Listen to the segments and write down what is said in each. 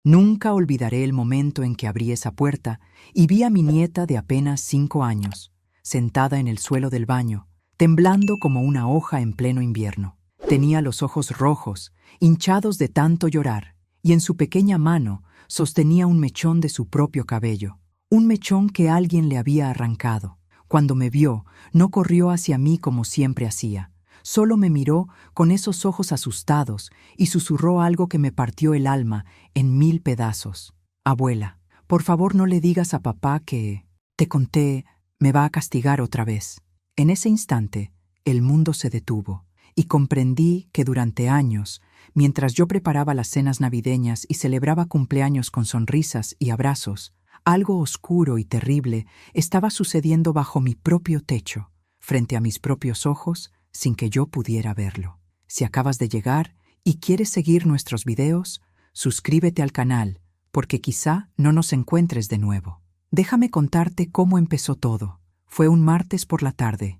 Nunca olvidaré el momento en que abrí esa puerta y vi a mi nieta de apenas 5 años, sentada en el suelo del baño, temblando como una hoja en pleno invierno. Tenía los ojos rojos, hinchados de tanto llorar, y en su pequeña mano sostenía un mechón de su propio cabello, un mechón que alguien le había arrancado. Cuando me vio, no corrió hacia mí como siempre hacía. Solo me miró con esos ojos asustados y susurró algo que me partió el alma en 1000 pedazos. Abuela, por favor no le digas a papá que... Te conté, me va a castigar otra vez. En ese instante, el mundo se detuvo y comprendí que durante años, mientras yo preparaba las cenas navideñas y celebraba cumpleaños con sonrisas y abrazos, algo oscuro y terrible estaba sucediendo bajo mi propio techo, frente a mis propios ojos, sin que yo pudiera verlo. Si acabas de llegar y quieres seguir nuestros videos, suscríbete al canal, porque quizá no nos encuentres de nuevo. Déjame contarte cómo empezó todo. Fue un martes por la tarde,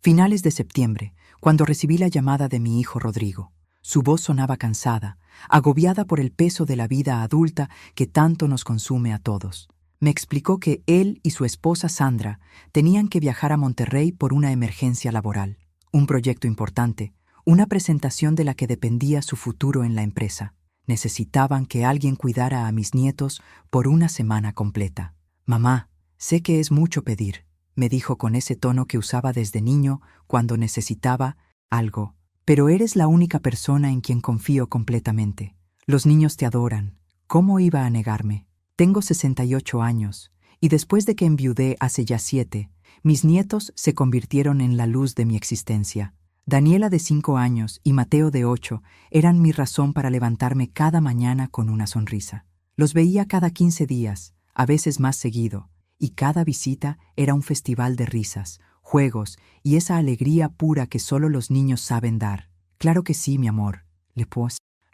finales de septiembre, cuando recibí la llamada de mi hijo Rodrigo. Su voz sonaba cansada, agobiada por el peso de la vida adulta que tanto nos consume a todos. Me explicó que él y su esposa Sandra tenían que viajar a Monterrey por una emergencia laboral, un proyecto importante, una presentación de la que dependía su futuro en la empresa. Necesitaban que alguien cuidara a mis nietos por una semana completa. Mamá, sé que es mucho pedir, me dijo con ese tono que usaba desde niño cuando necesitaba algo, pero eres la única persona en quien confío completamente. Los niños te adoran. ¿Cómo iba a negarme? Tengo 68 años, y después de que enviudé hace ya 7, mis nietos se convirtieron en la luz de mi existencia. Daniela de 5 años y Mateo de 8 eran mi razón para levantarme cada mañana con una sonrisa. Los veía cada 15 días, a veces más seguido, y cada visita era un festival de risas, juegos y esa alegría pura que solo los niños saben dar. Claro que sí, mi amor,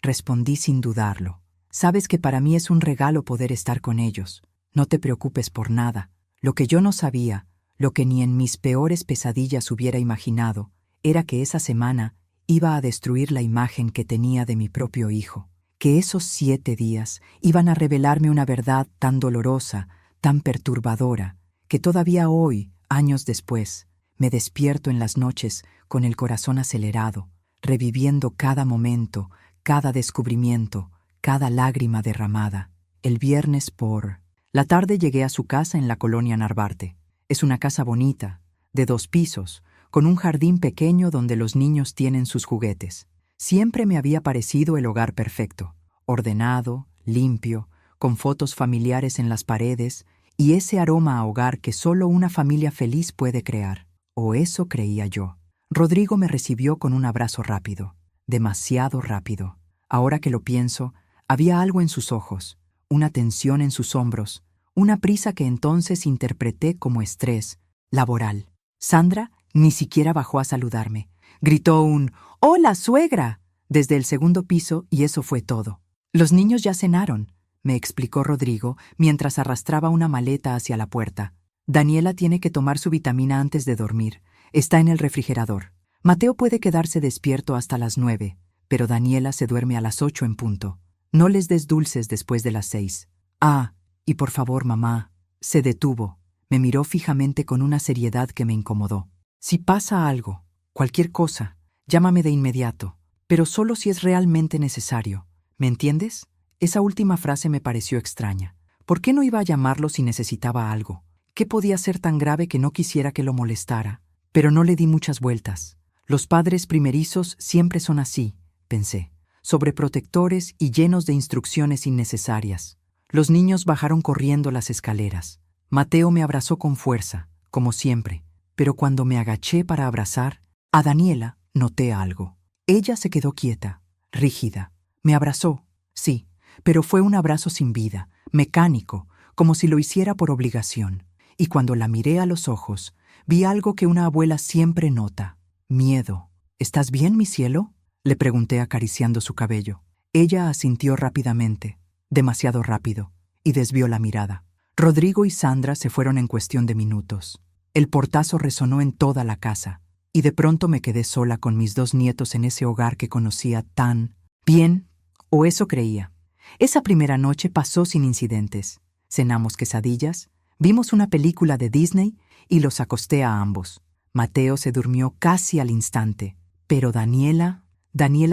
respondí sin dudarlo. Sabes que para mí es un regalo poder estar con ellos. No te preocupes por nada. Lo que yo no sabía, lo que ni en mis peores pesadillas hubiera imaginado, era que esa semana iba a destruir la imagen que tenía de mi propio hijo. Que esos 7 días iban a revelarme una verdad tan dolorosa, tan perturbadora, que todavía hoy, años después, me despierto en las noches con el corazón acelerado, reviviendo cada momento, cada descubrimiento, cada lágrima derramada. El viernes por la tarde llegué a su casa en la colonia Narvarte. Es una casa bonita, de 2 pisos, con un jardín pequeño donde los niños tienen sus juguetes. Siempre me había parecido el hogar perfecto, ordenado, limpio, con fotos familiares en las paredes y ese aroma a hogar que solo una familia feliz puede crear. O eso creía yo. Rodrigo me recibió con un abrazo rápido, demasiado rápido. Ahora que lo pienso, había algo en sus ojos, una tensión en sus hombros, una prisa que entonces interpreté como estrés laboral. Sandra ni siquiera bajó a saludarme. Gritó un «¡Hola, suegra!» desde el segundo piso y eso fue todo. «Los niños ya cenaron», me explicó Rodrigo mientras arrastraba una maleta hacia la puerta. «Daniela tiene que tomar su vitamina antes de dormir. Está en el refrigerador. Mateo puede quedarse despierto hasta las 9, pero Daniela se duerme a las 8 en punto. No les des dulces después de las 6. Ah, y por favor, mamá». Se detuvo. Me miró fijamente con una seriedad que me incomodó. «Si pasa algo, cualquier cosa, llámame de inmediato, pero solo si es realmente necesario. ¿Me entiendes?» Esa última frase me pareció extraña. ¿Por qué no iba a llamarlo si necesitaba algo? ¿Qué podía ser tan grave que no quisiera que lo molestara? Pero no le di muchas vueltas. Los padres primerizos siempre son así, pensé, sobreprotectores y llenos de instrucciones innecesarias. Los niños bajaron corriendo las escaleras. Mateo me abrazó con fuerza, como siempre, pero cuando me agaché para abrazar a Daniela, noté algo. Ella se quedó quieta, rígida. Me abrazó, sí, pero fue un abrazo sin vida, mecánico, como si lo hiciera por obligación. Y cuando la miré a los ojos, vi algo que una abuela siempre nota: miedo. «¿Estás bien, mi cielo?», le pregunté acariciando su cabello. Ella asintió rápidamente, demasiado rápido, y desvió la mirada. Rodrigo y Sandra se fueron en cuestión de minutos. El portazo resonó en toda la casa, y de pronto me quedé sola con mis 2 nietos en ese hogar que conocía tan bien, o eso creía. Esa primera noche pasó sin incidentes. Cenamos quesadillas, vimos una película de Disney y los acosté a ambos. Mateo se durmió casi al instante, pero Daniela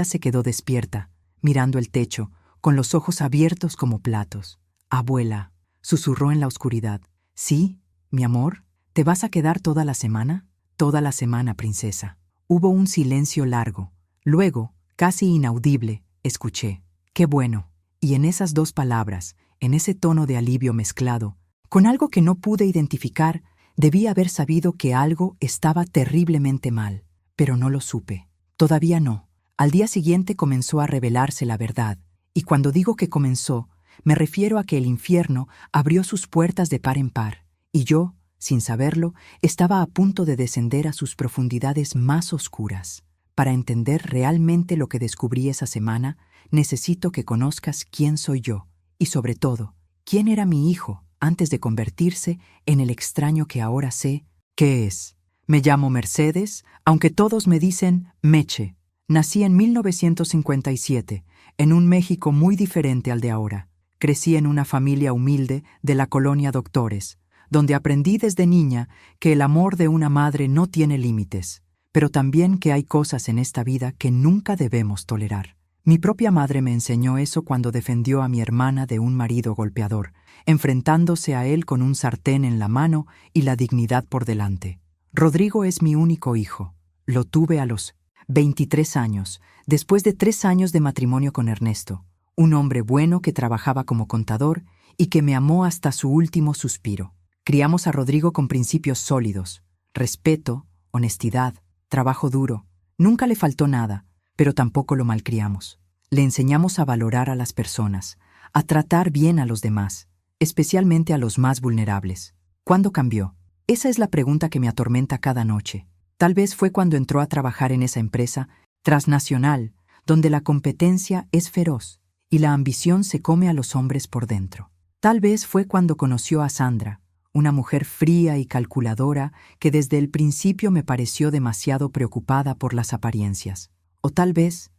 se quedó despierta, mirando el techo, con los ojos abiertos como platos. Abuela, susurró en la oscuridad. ¿Sí, mi amor? ¿Te vas a quedar toda la semana? Toda la semana, princesa. Hubo un silencio largo. Luego, casi inaudible, escuché. Qué bueno. Y en esas dos palabras, en ese tono de alivio mezclado, con algo que no pude identificar, debí haber sabido que algo estaba terriblemente mal, pero no lo supe. Todavía no. Al día siguiente comenzó a revelarse la verdad, y cuando digo que comenzó, me refiero a que el infierno abrió sus puertas de par en par, y yo, sin saberlo, estaba a punto de descender a sus profundidades más oscuras. Para entender realmente lo que descubrí esa semana, necesito que conozcas quién soy yo, y sobre todo, quién era mi hijo antes de convertirse en el extraño que ahora sé qué es. Me llamo Mercedes, aunque todos me dicen Meche. Nací en 1957, en un México muy diferente al de ahora. Crecí en una familia humilde de la colonia Doctores, donde aprendí desde niña que el amor de una madre no tiene límites, pero también que hay cosas en esta vida que nunca debemos tolerar. Mi propia madre me enseñó eso cuando defendió a mi hermana de un marido golpeador, enfrentándose a él con un sartén en la mano y la dignidad por delante. Rodrigo es mi único hijo. Lo tuve a los 23 años, después de 3 años de matrimonio con Ernesto, un hombre bueno que trabajaba como contador y que me amó hasta su último suspiro. Criamos a Rodrigo con principios sólidos: respeto, honestidad, trabajo duro. Nunca le faltó nada, pero tampoco lo malcriamos. Le enseñamos a valorar a las personas, a tratar bien a los demás, especialmente a los más vulnerables. ¿Cuándo cambió? Esa es la pregunta que me atormenta cada noche. Tal vez fue cuando entró a trabajar en esa empresa transnacional, donde la competencia es feroz y la ambición se come a los hombres por dentro. Tal vez fue cuando conoció a Sandra, una mujer fría y calculadora que desde el principio me pareció demasiado preocupada por las apariencias. O tal vez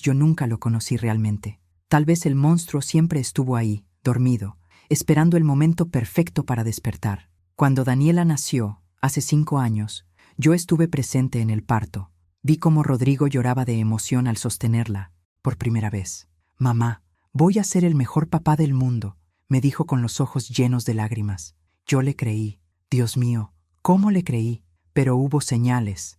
yo nunca lo conocí realmente. Tal vez el monstruo siempre estuvo ahí, dormido, esperando el momento perfecto para despertar. Cuando Daniela nació, hace 5 años, yo estuve presente en el parto. Vi cómo Rodrigo lloraba de emoción al sostenerla, por primera vez. «Mamá, voy a ser el mejor papá del mundo», me dijo con los ojos llenos de lágrimas. Yo le creí. Dios mío, ¿cómo le creí? Pero hubo señales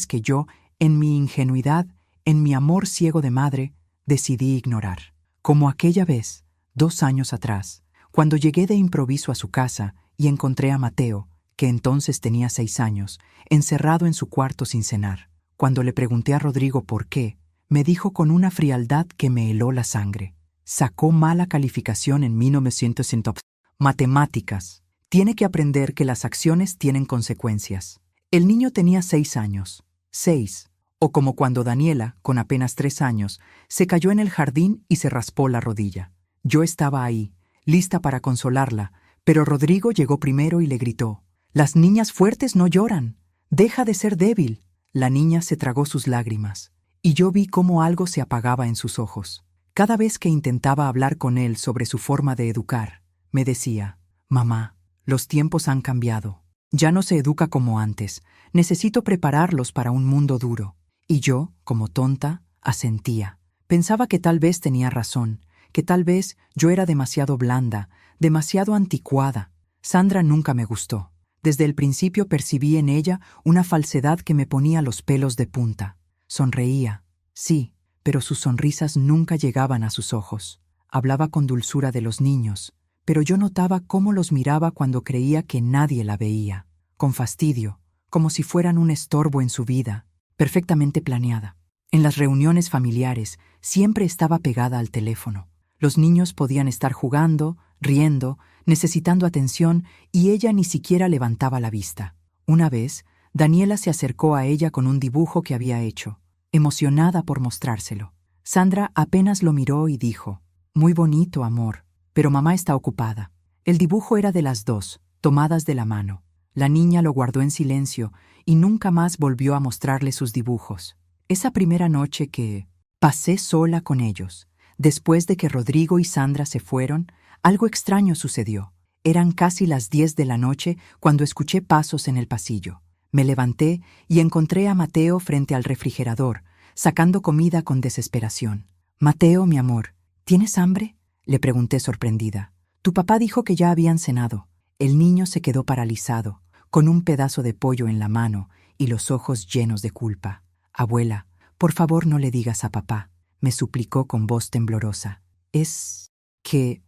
que yo, en mi ingenuidad, en mi amor ciego de madre, decidí ignorar. Como aquella vez, 2 años atrás, cuando llegué de improviso a su casa y encontré a Mateo, que entonces tenía 6 años, encerrado en su cuarto sin cenar. Cuando le pregunté a Rodrigo por qué, me dijo con una frialdad que me heló la sangre. Sacó mala calificación en 1900. Matemáticas. Tiene que aprender que las acciones tienen consecuencias. El niño tenía 6 años. 6. O como cuando Daniela, con apenas 3 años, se cayó en el jardín y se raspó la rodilla. Yo estaba ahí, lista para consolarla, pero Rodrigo llegó primero y le gritó: «Las niñas fuertes no lloran. Deja de ser débil». La niña se tragó sus lágrimas, y yo vi cómo algo se apagaba en sus ojos. Cada vez que intentaba hablar con él sobre su forma de educar, me decía: «Mamá, los tiempos han cambiado. Ya no se educa como antes. Necesito prepararlos para un mundo duro». Y yo, como tonta, asentía. Pensaba que tal vez tenía razón, que tal vez yo era demasiado blanda, demasiado anticuada. Sandra nunca me gustó. Desde el principio percibí en ella una falsedad que me ponía los pelos de punta. Sonreía, sí, pero sus sonrisas nunca llegaban a sus ojos. Hablaba con dulzura de los niños, pero yo notaba cómo los miraba cuando creía que nadie la veía, con fastidio, como si fueran un estorbo en su vida, perfectamente planeada. En las reuniones familiares siempre estaba pegada al teléfono. Los niños podían estar jugando, riendo, necesitando atención, y ella ni siquiera levantaba la vista. Una vez, Daniela se acercó a ella con un dibujo que había hecho, emocionada por mostrárselo. Sandra apenas lo miró y dijo: «Muy bonito, amor, pero mamá está ocupada». El dibujo era de las dos, tomadas de la mano. La niña lo guardó en silencio y nunca más volvió a mostrarle sus dibujos. Esa primera noche que pasé sola con ellos, Después de que Rodrigo y Sandra se fueron, algo extraño sucedió. Eran casi las 10 de la noche cuando escuché pasos en el pasillo. Me levanté y encontré a Mateo frente al refrigerador, sacando comida con desesperación. «Mateo, mi amor, ¿tienes hambre?», le pregunté sorprendida. «Tu papá dijo que ya habían cenado». El niño se quedó paralizado, con un pedazo de pollo en la mano y los ojos llenos de culpa. «Abuela, por favor no le digas a papá», me suplicó con voz temblorosa. Es que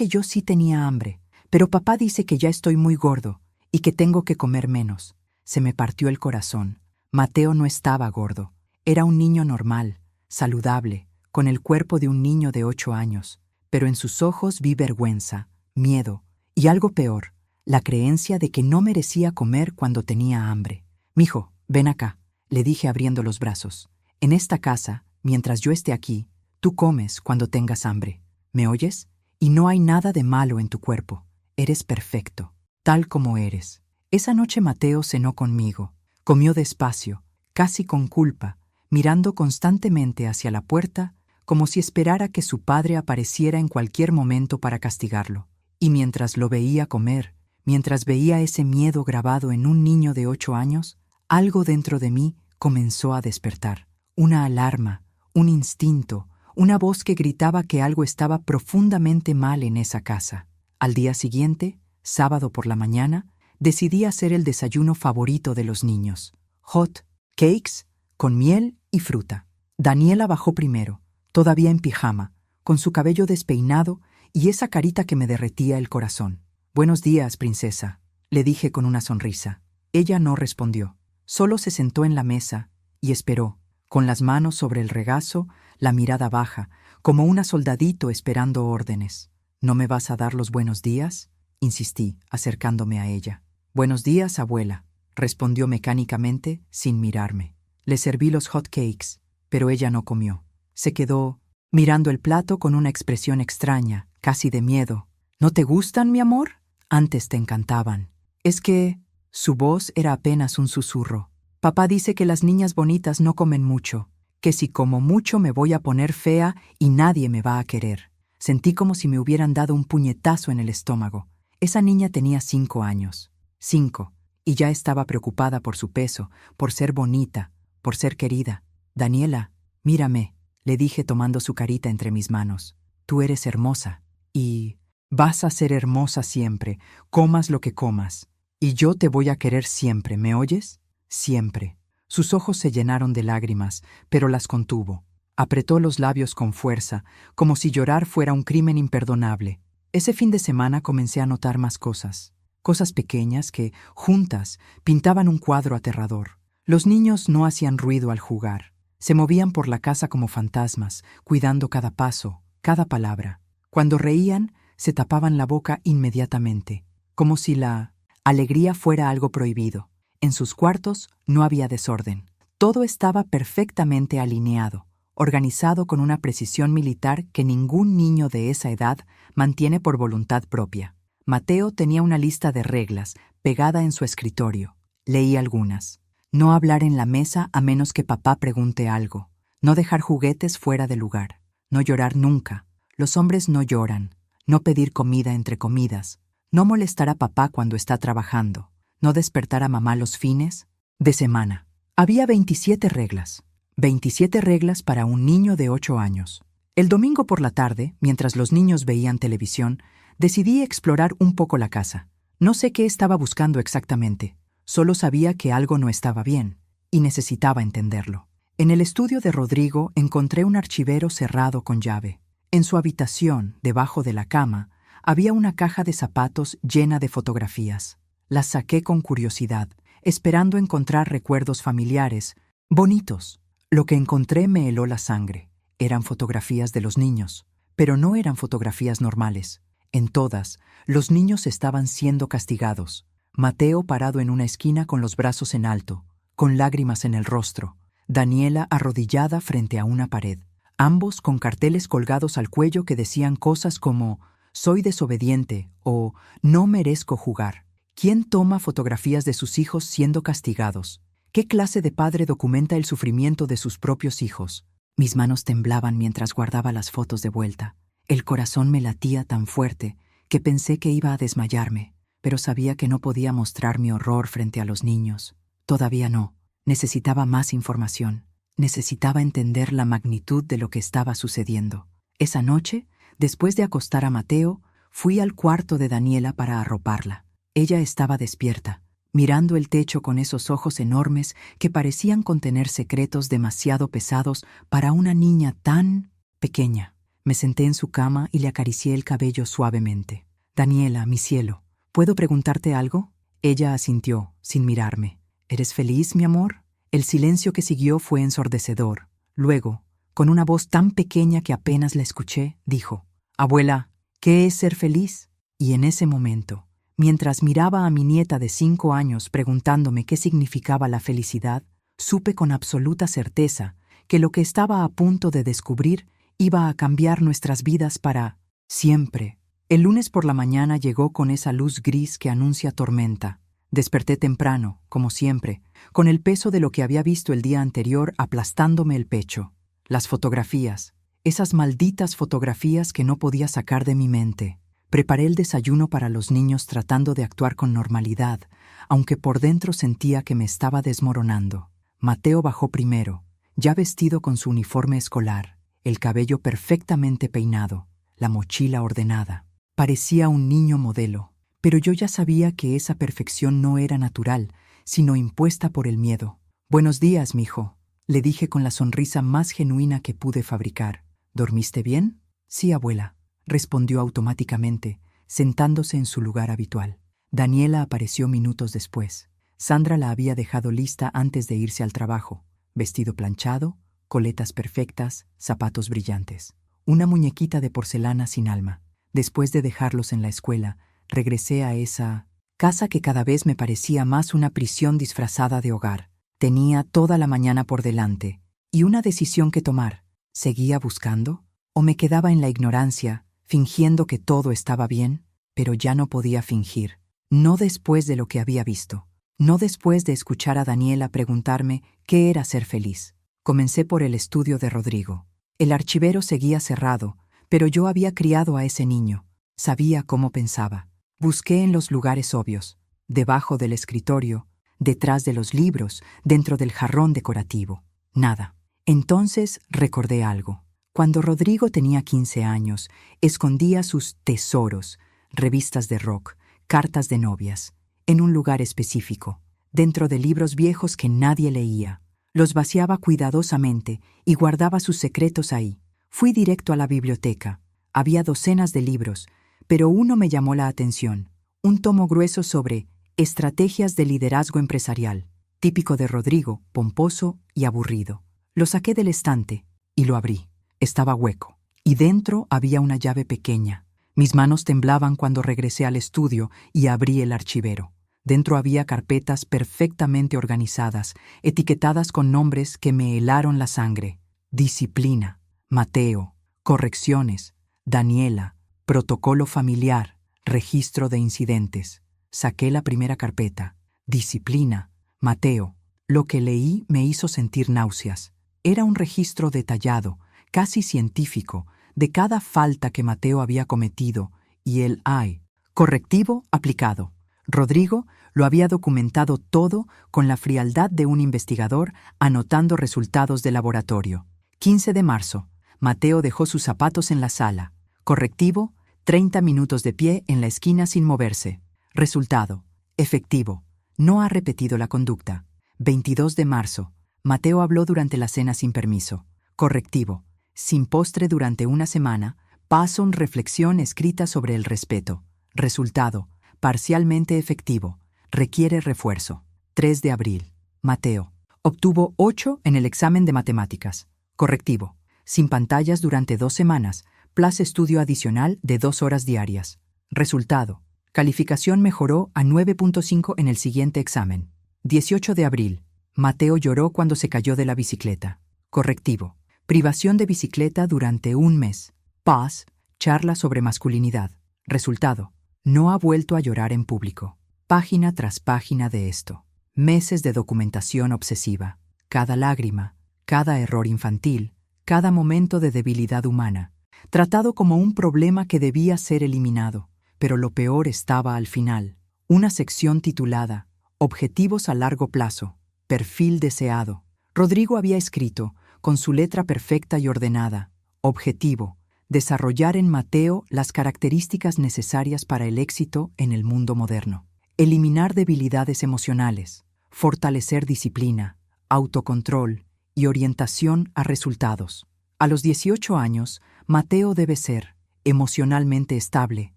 yo sí tenía hambre, pero papá dice que ya estoy muy gordo y que tengo que comer menos». Se me partió el corazón. Mateo no estaba gordo. Era un niño normal, saludable, con el cuerpo de un niño de 8 años, pero en sus ojos vi vergüenza, miedo y algo peor, la creencia de que no merecía comer cuando tenía hambre. «Mijo, ven acá», le dije abriendo los brazos. «En esta casa, mientras yo esté aquí, tú comes cuando tengas hambre. ¿Me oyes? Y no hay nada de malo en tu cuerpo. Eres perfecto, tal como eres». Esa noche Mateo cenó conmigo. Comió despacio, casi con culpa, mirando constantemente hacia la puerta, como si esperara que su padre apareciera en cualquier momento para castigarlo. Y mientras lo veía comer, mientras veía ese miedo grabado en un niño de 8 años, algo dentro de mí comenzó a despertar. Una alarma, un instinto, una voz que gritaba que algo estaba profundamente mal en esa casa. Al día siguiente, sábado por la mañana, decidí hacer el desayuno favorito de los niños: hot cakes con miel y fruta. Daniela bajó primero, todavía en pijama, con su cabello despeinado y esa carita que me derretía el corazón. «Buenos días, princesa», le dije con una sonrisa. Ella no respondió, solo se sentó en la mesa y esperó, con las manos sobre el regazo, la mirada baja, como una soldadito esperando órdenes. «¿No me vas a dar los buenos días?», insistí, acercándome a ella. «Buenos días, abuela», respondió mecánicamente, sin mirarme. Le serví los hot cakes, pero ella no comió. Se quedó mirando el plato con una expresión extraña, casi de miedo. «¿No te gustan, mi amor? Antes te encantaban». Es que su voz era apenas un susurro. «Papá dice que las niñas bonitas no comen mucho, que si como mucho me voy a poner fea y nadie me va a querer». Sentí como si me hubieran dado un puñetazo en el estómago. Esa niña tenía 5 años. 5, y ya estaba preocupada por su peso, por ser bonita, por ser querida. «Daniela, mírame», le dije tomando su carita entre mis manos. «Tú eres hermosa, y vas a ser hermosa siempre, comas lo que comas. Y yo te voy a querer siempre, ¿me oyes? Siempre». Sus ojos se llenaron de lágrimas, pero las contuvo. Apretó los labios con fuerza, como si llorar fuera un crimen imperdonable. Ese fin de semana comencé a notar más cosas. Cosas pequeñas que, juntas, pintaban un cuadro aterrador. Los niños no hacían ruido al jugar. Se movían por la casa como fantasmas, cuidando cada paso, cada palabra. Cuando reían, se tapaban la boca inmediatamente, como si la alegría fuera algo prohibido. En sus cuartos no había desorden. Todo estaba perfectamente alineado, organizado con una precisión militar que ningún niño de esa edad mantiene por voluntad propia. Mateo tenía una lista de reglas pegada en su escritorio. Leí algunas. No hablar en la mesa a menos que papá pregunte algo. No dejar juguetes fuera de lugar. No llorar nunca. Los hombres no lloran. No pedir comida entre comidas. No molestar a papá cuando está trabajando. No despertar a mamá los fines de semana. Había 27 reglas. 27 reglas para un niño de 8 años. El domingo por la tarde, mientras los niños veían televisión, decidí explorar un poco la casa. No sé qué estaba buscando exactamente. Solo sabía que algo no estaba bien, y necesitaba entenderlo. En el estudio de Rodrigo encontré un archivero cerrado con llave. En su habitación, debajo de la cama, había una caja de zapatos llena de fotografías. Las saqué con curiosidad, esperando encontrar recuerdos familiares, bonitos. Lo que encontré me heló la sangre. Eran fotografías de los niños, pero no eran fotografías normales. En todas, los niños estaban siendo castigados. Mateo parado en una esquina con los brazos en alto, con lágrimas en el rostro. Daniela arrodillada frente a una pared. Ambos con carteles colgados al cuello que decían cosas como «Soy desobediente» o «No merezco jugar». ¿Quién toma fotografías de sus hijos siendo castigados? ¿Qué clase de padre documenta el sufrimiento de sus propios hijos? Mis manos temblaban mientras guardaba las fotos de vuelta. El corazón me latía tan fuerte que pensé que iba a desmayarme, pero sabía que no podía mostrar mi horror frente a los niños. Todavía no. Necesitaba más información. Necesitaba entender la magnitud de lo que estaba sucediendo. Esa noche, después de acostar a Mateo, fui al cuarto de Daniela para arroparla. Ella estaba despierta, mirando el techo con esos ojos enormes que parecían contener secretos demasiado pesados para una niña tan pequeña. Me senté en su cama y le acaricié el cabello suavemente. «Daniela, mi cielo, ¿puedo preguntarte algo?» Ella asintió, sin mirarme. «¿Eres feliz, mi amor?» El silencio que siguió fue ensordecedor. Luego, con una voz tan pequeña que apenas la escuché, dijo: «Abuela, ¿qué es ser feliz?» Y en ese momento, mientras miraba a mi nieta de 5 años preguntándome qué significaba la felicidad, supe con absoluta certeza que lo que estaba a punto de descubrir iba a cambiar nuestras vidas para siempre. El lunes por la mañana llegó con esa luz gris que anuncia tormenta. Desperté temprano, como siempre, con el peso de lo que había visto el día anterior aplastándome el pecho. Las fotografías, esas malditas fotografías que no podía sacar de mi mente. Preparé el desayuno para los niños tratando de actuar con normalidad, aunque por dentro sentía que me estaba desmoronando. Mateo bajó primero, ya vestido con su uniforme escolar, el cabello perfectamente peinado, la mochila ordenada. Parecía un niño modelo, pero yo ya sabía que esa perfección no era natural, sino impuesta por el miedo. «Buenos días, mijo», le dije con la sonrisa más genuina que pude fabricar. «¿Dormiste bien?» «Sí, abuela», respondió automáticamente, sentándose en su lugar habitual. Daniela apareció minutos después. Sandra la había dejado lista antes de irse al trabajo. Vestido planchado, coletas perfectas, zapatos brillantes. Una muñequita de porcelana sin alma. Después de dejarlos en la escuela, regresé a esa casa que cada vez me parecía más una prisión disfrazada de hogar. Tenía toda la mañana por delante, y una decisión que tomar. ¿Seguía buscando? ¿O me quedaba en la ignorancia, fingiendo que todo estaba bien? Pero ya no podía fingir. No después de lo que había visto. No después de escuchar a Daniela preguntarme qué era ser feliz. Comencé por el estudio de Rodrigo. El archivero seguía cerrado, pero yo había criado a ese niño. Sabía cómo pensaba. Busqué en los lugares obvios, debajo del escritorio, detrás de los libros, dentro del jarrón decorativo. Nada. Entonces recordé algo. Cuando Rodrigo tenía 15 años, escondía sus tesoros, revistas de rock, cartas de novias, en un lugar específico, dentro de libros viejos que nadie leía. Los vaciaba cuidadosamente y guardaba sus secretos ahí. Fui directo a la biblioteca. Había docenas de libros, pero uno me llamó la atención. Un tomo grueso sobre estrategias de liderazgo empresarial, típico de Rodrigo, pomposo y aburrido. Lo saqué del estante y lo abrí. Estaba hueco, y dentro había una llave pequeña. Mis manos temblaban cuando regresé al estudio y abrí el archivero. Dentro había carpetas perfectamente organizadas, etiquetadas con nombres que me helaron la sangre. Disciplina, Mateo, correcciones, Daniela, protocolo familiar, registro de incidentes. Saqué la primera carpeta. Disciplina, Mateo. Lo que leí me hizo sentir náuseas. Era un registro detallado, casi científico, de cada falta que Mateo había cometido, y el «ay», correctivo aplicado. Rodrigo lo había documentado todo con la frialdad de un investigador anotando resultados de laboratorio. 15 de marzo. Mateo dejó sus zapatos en la sala. Correctivo, 30 minutos de pie en la esquina sin moverse. Resultado, efectivo. No ha repetido la conducta. 22 de marzo. Mateo habló durante la cena sin permiso. Correctivo. Sin postre durante una semana, paso reflexión escrita sobre el respeto. Resultado, parcialmente efectivo. Requiere refuerzo. 3 de abril. Mateo. Obtuvo 8 en el examen de matemáticas. Correctivo. Sin pantallas durante 2 semanas. Plazo estudio adicional de 2 horas diarias. Resultado. Calificación mejoró a 9.5 en el siguiente examen. 18 de abril. Mateo lloró cuando se cayó de la bicicleta. Correctivo. Privación de bicicleta durante 1 mes. Paz. Charla sobre masculinidad. Resultado. No ha vuelto a llorar en público. Página tras página de esto. Meses de documentación obsesiva. Cada lágrima, cada error infantil, cada momento de debilidad humana, tratado como un problema que debía ser eliminado. Pero lo peor estaba al final, una sección titulada Objetivos a largo plazo, perfil deseado. Rodrigo había escrito, con su letra perfecta y ordenada, objetivo, desarrollar en Mateo las características necesarias para el éxito en el mundo moderno. Eliminar debilidades emocionales, fortalecer disciplina, autocontrol y orientación a resultados. A los 18 años, Mateo debe ser emocionalmente estable,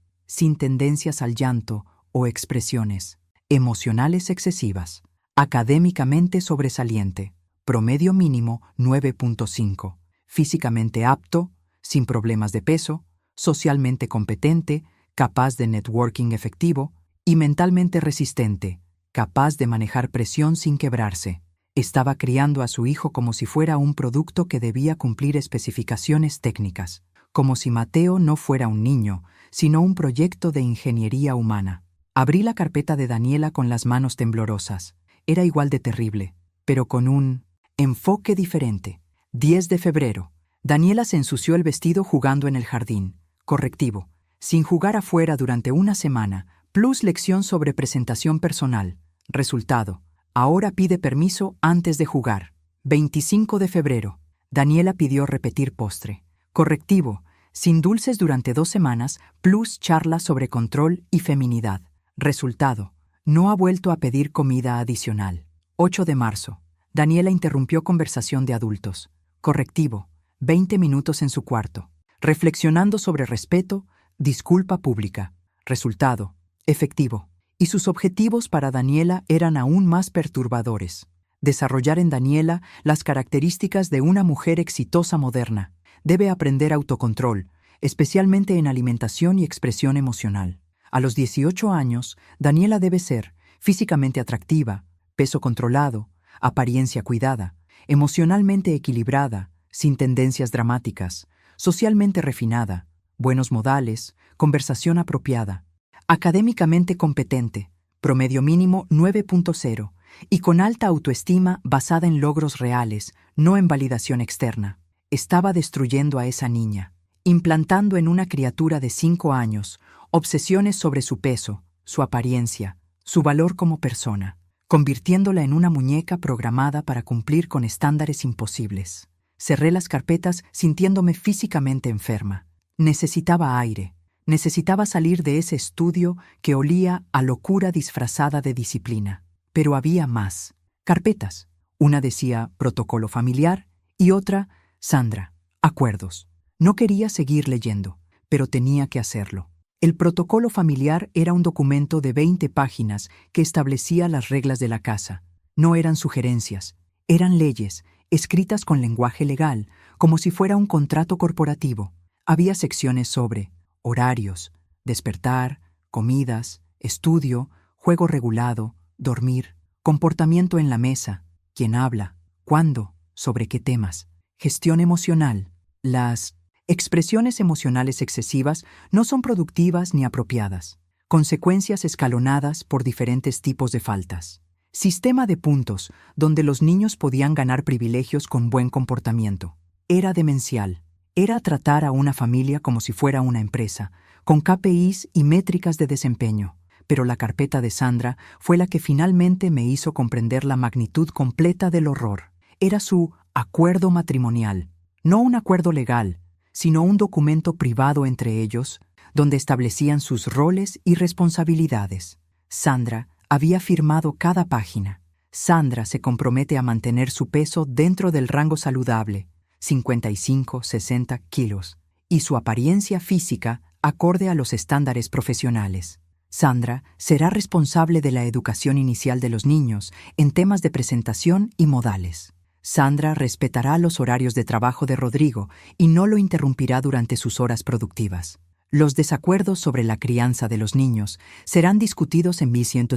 sin tendencias al llanto o expresiones emocionales excesivas, académicamente sobresaliente, promedio mínimo 9.5, físicamente apto, sin problemas de peso, socialmente competente, capaz de networking efectivo y mentalmente resistente, capaz de manejar presión sin quebrarse. Estaba criando a su hijo como si fuera un producto que debía cumplir especificaciones técnicas, como si Mateo no fuera un niño, sino un proyecto de ingeniería humana. Abrí la carpeta de Daniela con las manos temblorosas. Era igual de terrible, pero con un enfoque diferente. 10 de febrero. Daniela se ensució el vestido jugando en el jardín. Correctivo. Sin jugar afuera durante una semana, plus lección sobre presentación personal. Resultado. Ahora pide permiso antes de jugar. 25 de febrero. Daniela pidió repetir postre. Correctivo. Sin dulces durante 2 semanas, plus charla sobre control y feminidad. Resultado. No ha vuelto a pedir comida adicional. 8 de marzo. Daniela interrumpió conversación de adultos. Correctivo. 20 minutos en su cuarto. Reflexionando sobre respeto, disculpa pública. Resultado. Efectivo. Y sus objetivos para Daniela eran aún más perturbadores. Desarrollar en Daniela las características de una mujer exitosa moderna. Debe aprender autocontrol, especialmente en alimentación y expresión emocional. A los 18 años, Daniela debe ser físicamente atractiva, peso controlado, apariencia cuidada, emocionalmente equilibrada, sin tendencias dramáticas, socialmente refinada, buenos modales, conversación apropiada, académicamente competente, promedio mínimo 9.0 y con alta autoestima basada en logros reales, no en validación externa. Estaba destruyendo a esa niña, implantando en una criatura de 5 años obsesiones sobre su peso, su apariencia, su valor como persona, convirtiéndola en una muñeca programada para cumplir con estándares imposibles. Cerré las carpetas sintiéndome físicamente enferma. Necesitaba aire, necesitaba salir de ese estudio que olía a locura disfrazada de disciplina. Pero había más. Carpetas. Una decía protocolo familiar y otra, Sandra, acuerdos. No quería seguir leyendo, pero tenía que hacerlo. El protocolo familiar era un documento de 20 páginas que establecía las reglas de la casa. No eran sugerencias, eran leyes, escritas con lenguaje legal, como si fuera un contrato corporativo. Había secciones sobre horarios, despertar, comidas, estudio, juego regulado, dormir, comportamiento en la mesa, quién habla, cuándo, sobre qué temas, gestión emocional. Las expresiones emocionales excesivas no son productivas ni apropiadas. Consecuencias escalonadas por diferentes tipos de faltas. Sistema de puntos, donde los niños podían ganar privilegios con buen comportamiento. Era demencial. Era tratar a una familia como si fuera una empresa, con KPIs y métricas de desempeño. Pero la carpeta de Sandra fue la que finalmente me hizo comprender la magnitud completa del horror. Era su acuerdo matrimonial, no un acuerdo legal, sino un documento privado entre ellos, donde establecían sus roles y responsabilidades. Sandra había firmado cada página. Sandra se compromete a mantener su peso dentro del rango saludable, 55-60 kilos, y su apariencia física acorde a los estándares profesionales. Sandra será responsable de la educación inicial de los niños en temas de presentación y modales. Sandra respetará los horarios de trabajo de Rodrigo y no lo interrumpirá durante sus horas productivas. Los desacuerdos sobre la crianza de los niños serán discutidos en 1100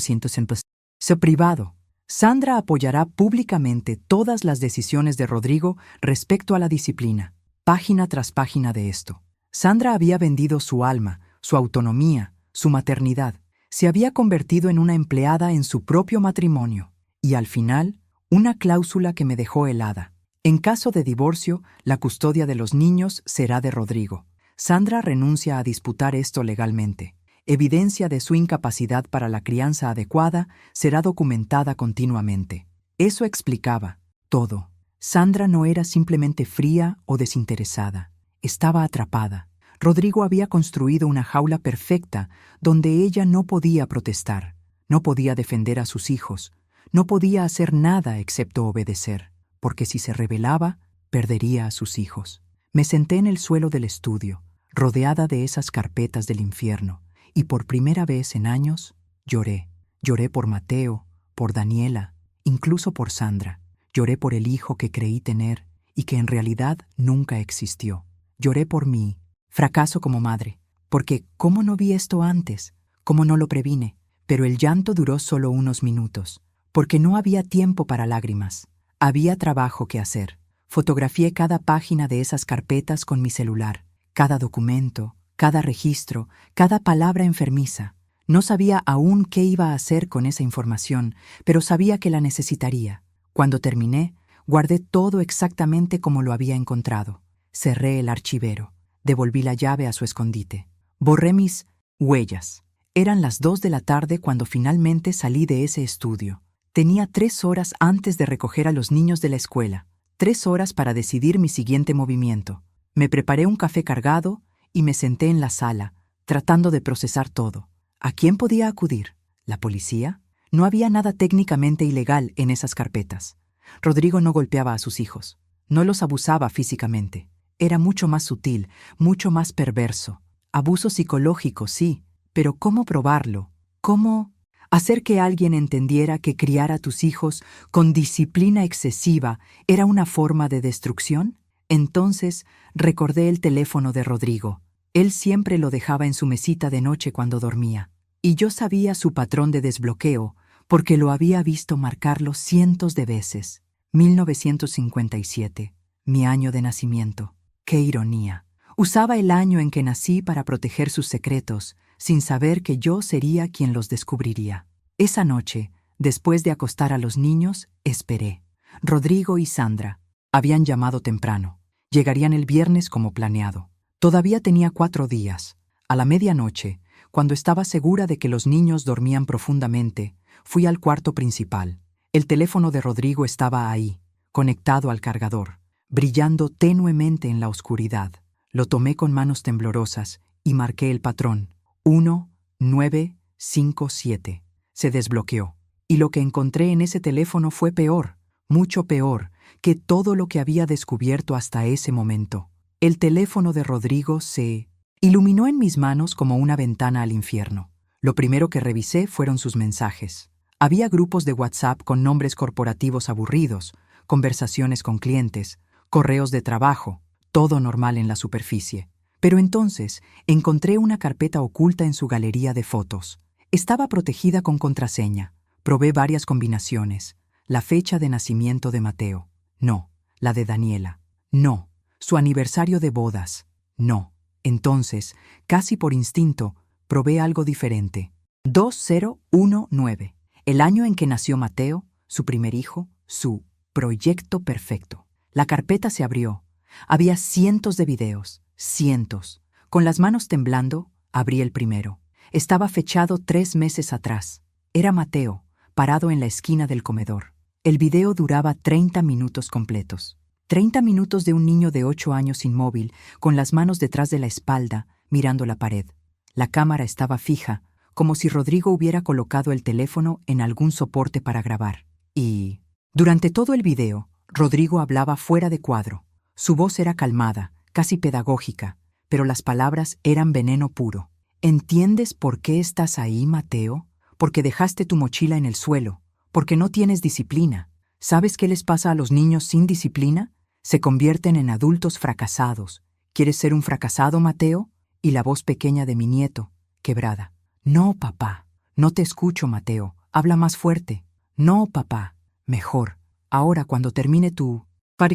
privado. Sandra apoyará públicamente todas las decisiones de Rodrigo respecto a la disciplina, página tras página de esto. Sandra había vendido su alma, su autonomía, su maternidad. Se había convertido en una empleada en su propio matrimonio. Y al final, una cláusula que me dejó helada. En caso de divorcio, la custodia de los niños será de Rodrigo. Sandra renuncia a disputar esto legalmente. Evidencia de su incapacidad para la crianza adecuada será documentada continuamente. Eso explicaba todo. Sandra no era simplemente fría o desinteresada. Estaba atrapada. Rodrigo había construido una jaula perfecta donde ella no podía protestar, no podía defender a sus hijos, no podía hacer nada excepto obedecer, porque si se rebelaba, perdería a sus hijos. Me senté en el suelo del estudio, rodeada de esas carpetas del infierno, y por primera vez en años lloré. Lloré por Mateo, por Daniela, incluso por Sandra. Lloré por el hijo que creí tener y que en realidad nunca existió. Lloré por mí. Fracaso como madre, porque ¿cómo no vi esto antes? ¿Cómo no lo previne? Pero el llanto duró solo unos minutos, porque no había tiempo para lágrimas. Había trabajo que hacer. Fotografié cada página de esas carpetas con mi celular, cada documento, cada registro, cada palabra enfermiza. No sabía aún qué iba a hacer con esa información, pero sabía que la necesitaría. Cuando terminé, guardé todo exactamente como lo había encontrado. Cerré el archivero. Devolví la llave a su escondite. Borré mis huellas. Eran las 2 de la tarde cuando finalmente salí de ese estudio. Tenía 3 horas antes de recoger a los niños de la escuela. 3 horas para decidir mi siguiente movimiento. Me preparé un café cargado y me senté en la sala, tratando de procesar todo. ¿A quién podía acudir? ¿La policía? No había nada técnicamente ilegal en esas carpetas. Rodrigo no golpeaba a sus hijos. No los abusaba físicamente. Era mucho más sutil, mucho más perverso. Abuso psicológico, sí, pero ¿cómo probarlo? ¿Cómo hacer que alguien entendiera que criar a tus hijos con disciplina excesiva era una forma de destrucción? Entonces recordé el teléfono de Rodrigo. Él siempre lo dejaba en su mesita de noche cuando dormía. Y yo sabía su patrón de desbloqueo porque lo había visto marcarlo cientos de veces. 1957, mi año de nacimiento. ¡Qué ironía! Usaba el año en que nací para proteger sus secretos, sin saber que yo sería quien los descubriría. Esa noche, después de acostar a los niños, esperé. Rodrigo y Sandra habían llamado temprano. Llegarían el viernes como planeado. Todavía tenía 4 días. A la medianoche, cuando estaba segura de que los niños dormían profundamente, fui al cuarto principal. El teléfono de Rodrigo estaba ahí, conectado al cargador, brillando tenuemente en la oscuridad. Lo tomé con manos temblorosas y marqué el patrón. 1957. Se desbloqueó. Y lo que encontré en ese teléfono fue peor, mucho peor, que todo lo que había descubierto hasta ese momento. El teléfono de Rodrigo se iluminó en mis manos como una ventana al infierno. Lo primero que revisé fueron sus mensajes. Había grupos de WhatsApp con nombres corporativos aburridos, conversaciones con clientes, correos de trabajo, todo normal en la superficie. Pero entonces encontré una carpeta oculta en su galería de fotos. Estaba protegida con contraseña. Probé varias combinaciones. La fecha de nacimiento de Mateo. No. La de Daniela. No. Su aniversario de bodas. No. Entonces, casi por instinto, probé algo diferente. 2019. El año en que nació Mateo, su primer hijo, su proyecto perfecto. La carpeta se abrió. Había cientos de videos, cientos. Con las manos temblando, abrí el primero. Estaba fechado 3 meses atrás. Era Mateo, parado en la esquina del comedor. El video duraba 30 minutos completos. 30 minutos de un niño de 8 años inmóvil, con las manos detrás de la espalda, mirando la pared. La cámara estaba fija, como si Rodrigo hubiera colocado el teléfono en algún soporte para grabar. Y durante todo el video, Rodrigo hablaba fuera de cuadro. Su voz era calmada, casi pedagógica, pero las palabras eran veneno puro. ¿Entiendes por qué estás ahí, Mateo? Porque dejaste tu mochila en el suelo, porque no tienes disciplina. ¿Sabes qué les pasa a los niños sin disciplina? Se convierten en adultos fracasados. ¿Quieres ser un fracasado, Mateo? Y la voz pequeña de mi nieto, quebrada. No, papá. No te escucho, Mateo. Habla más fuerte. No, papá. Mejor. Ahora, cuando termine tu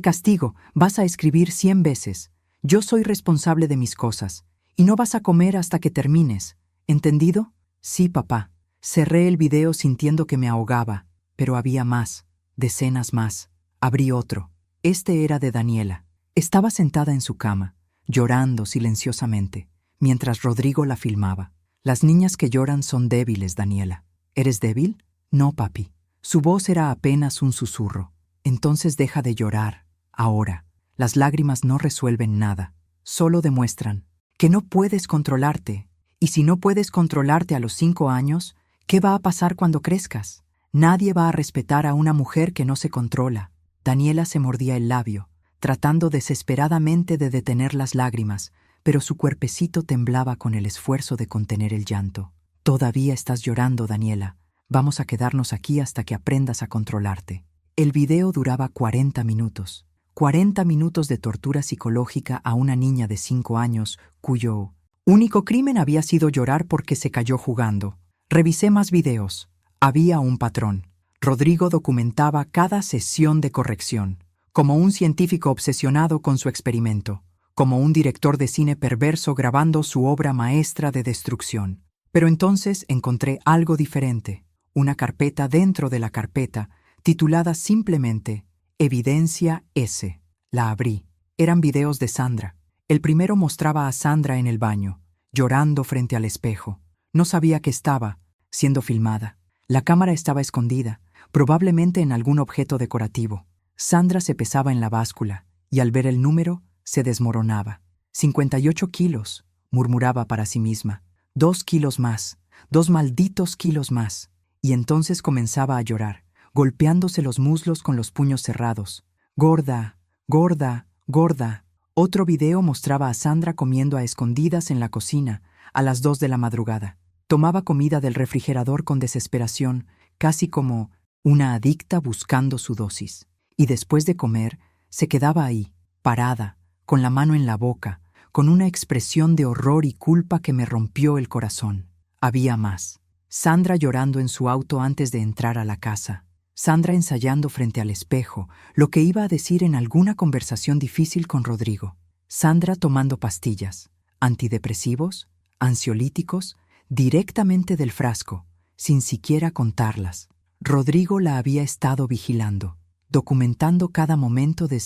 castigo, vas a escribir 100 veces. Yo soy responsable de mis cosas. Y no vas a comer hasta que termines. ¿Entendido? Sí, papá. Cerré el video sintiendo que me ahogaba, pero había más, decenas más. Abrí otro. Este era de Daniela. Estaba sentada en su cama, llorando silenciosamente, mientras Rodrigo la filmaba. Las niñas que lloran son débiles, Daniela. ¿Eres débil? No, papi. Su voz era apenas un susurro. Entonces deja de llorar. Ahora, las lágrimas no resuelven nada. Solo demuestran que no puedes controlarte. Y si no puedes controlarte a los 5 años, ¿qué va a pasar cuando crezcas? Nadie va a respetar a una mujer que no se controla. Daniela se mordía el labio, tratando desesperadamente de detener las lágrimas, pero su cuerpecito temblaba con el esfuerzo de contener el llanto. Todavía estás llorando, Daniela. Vamos a quedarnos aquí hasta que aprendas a controlarte. El video duraba 40 minutos. 40 minutos de tortura psicológica a una niña de 5 años cuyo único crimen había sido llorar porque se cayó jugando. Revisé más videos. Había un patrón. Rodrigo documentaba cada sesión de corrección, como un científico obsesionado con su experimento, como un director de cine perverso grabando su obra maestra de destrucción. Pero entonces encontré algo diferente, una carpeta dentro de la carpeta, titulada simplemente Evidencia S. La abrí. Eran videos de Sandra. El primero mostraba a Sandra en el baño, llorando frente al espejo. No sabía que estaba siendo filmada. La cámara estaba escondida, probablemente en algún objeto decorativo. Sandra se pesaba en la báscula, y al ver el número, se desmoronaba. 58 kilos, murmuraba para sí misma. 2 kilos más, 2 malditos kilos más. Y entonces comenzaba a llorar, golpeándose los muslos con los puños cerrados. Gorda, gorda, gorda. Otro video mostraba a Sandra comiendo a escondidas en la cocina, a las 2 de la madrugada. Tomaba comida del refrigerador con desesperación, casi como una adicta buscando su dosis. Y después de comer, se quedaba ahí, parada, con la mano en la boca, con una expresión de horror y culpa que me rompió el corazón. Había más. Sandra llorando en su auto antes de entrar a la casa. Sandra ensayando frente al espejo lo que iba a decir en alguna conversación difícil con Rodrigo. Sandra tomando pastillas, antidepresivos, ansiolíticos, directamente del frasco, sin siquiera contarlas. Rodrigo la había estado vigilando, documentando cada momento de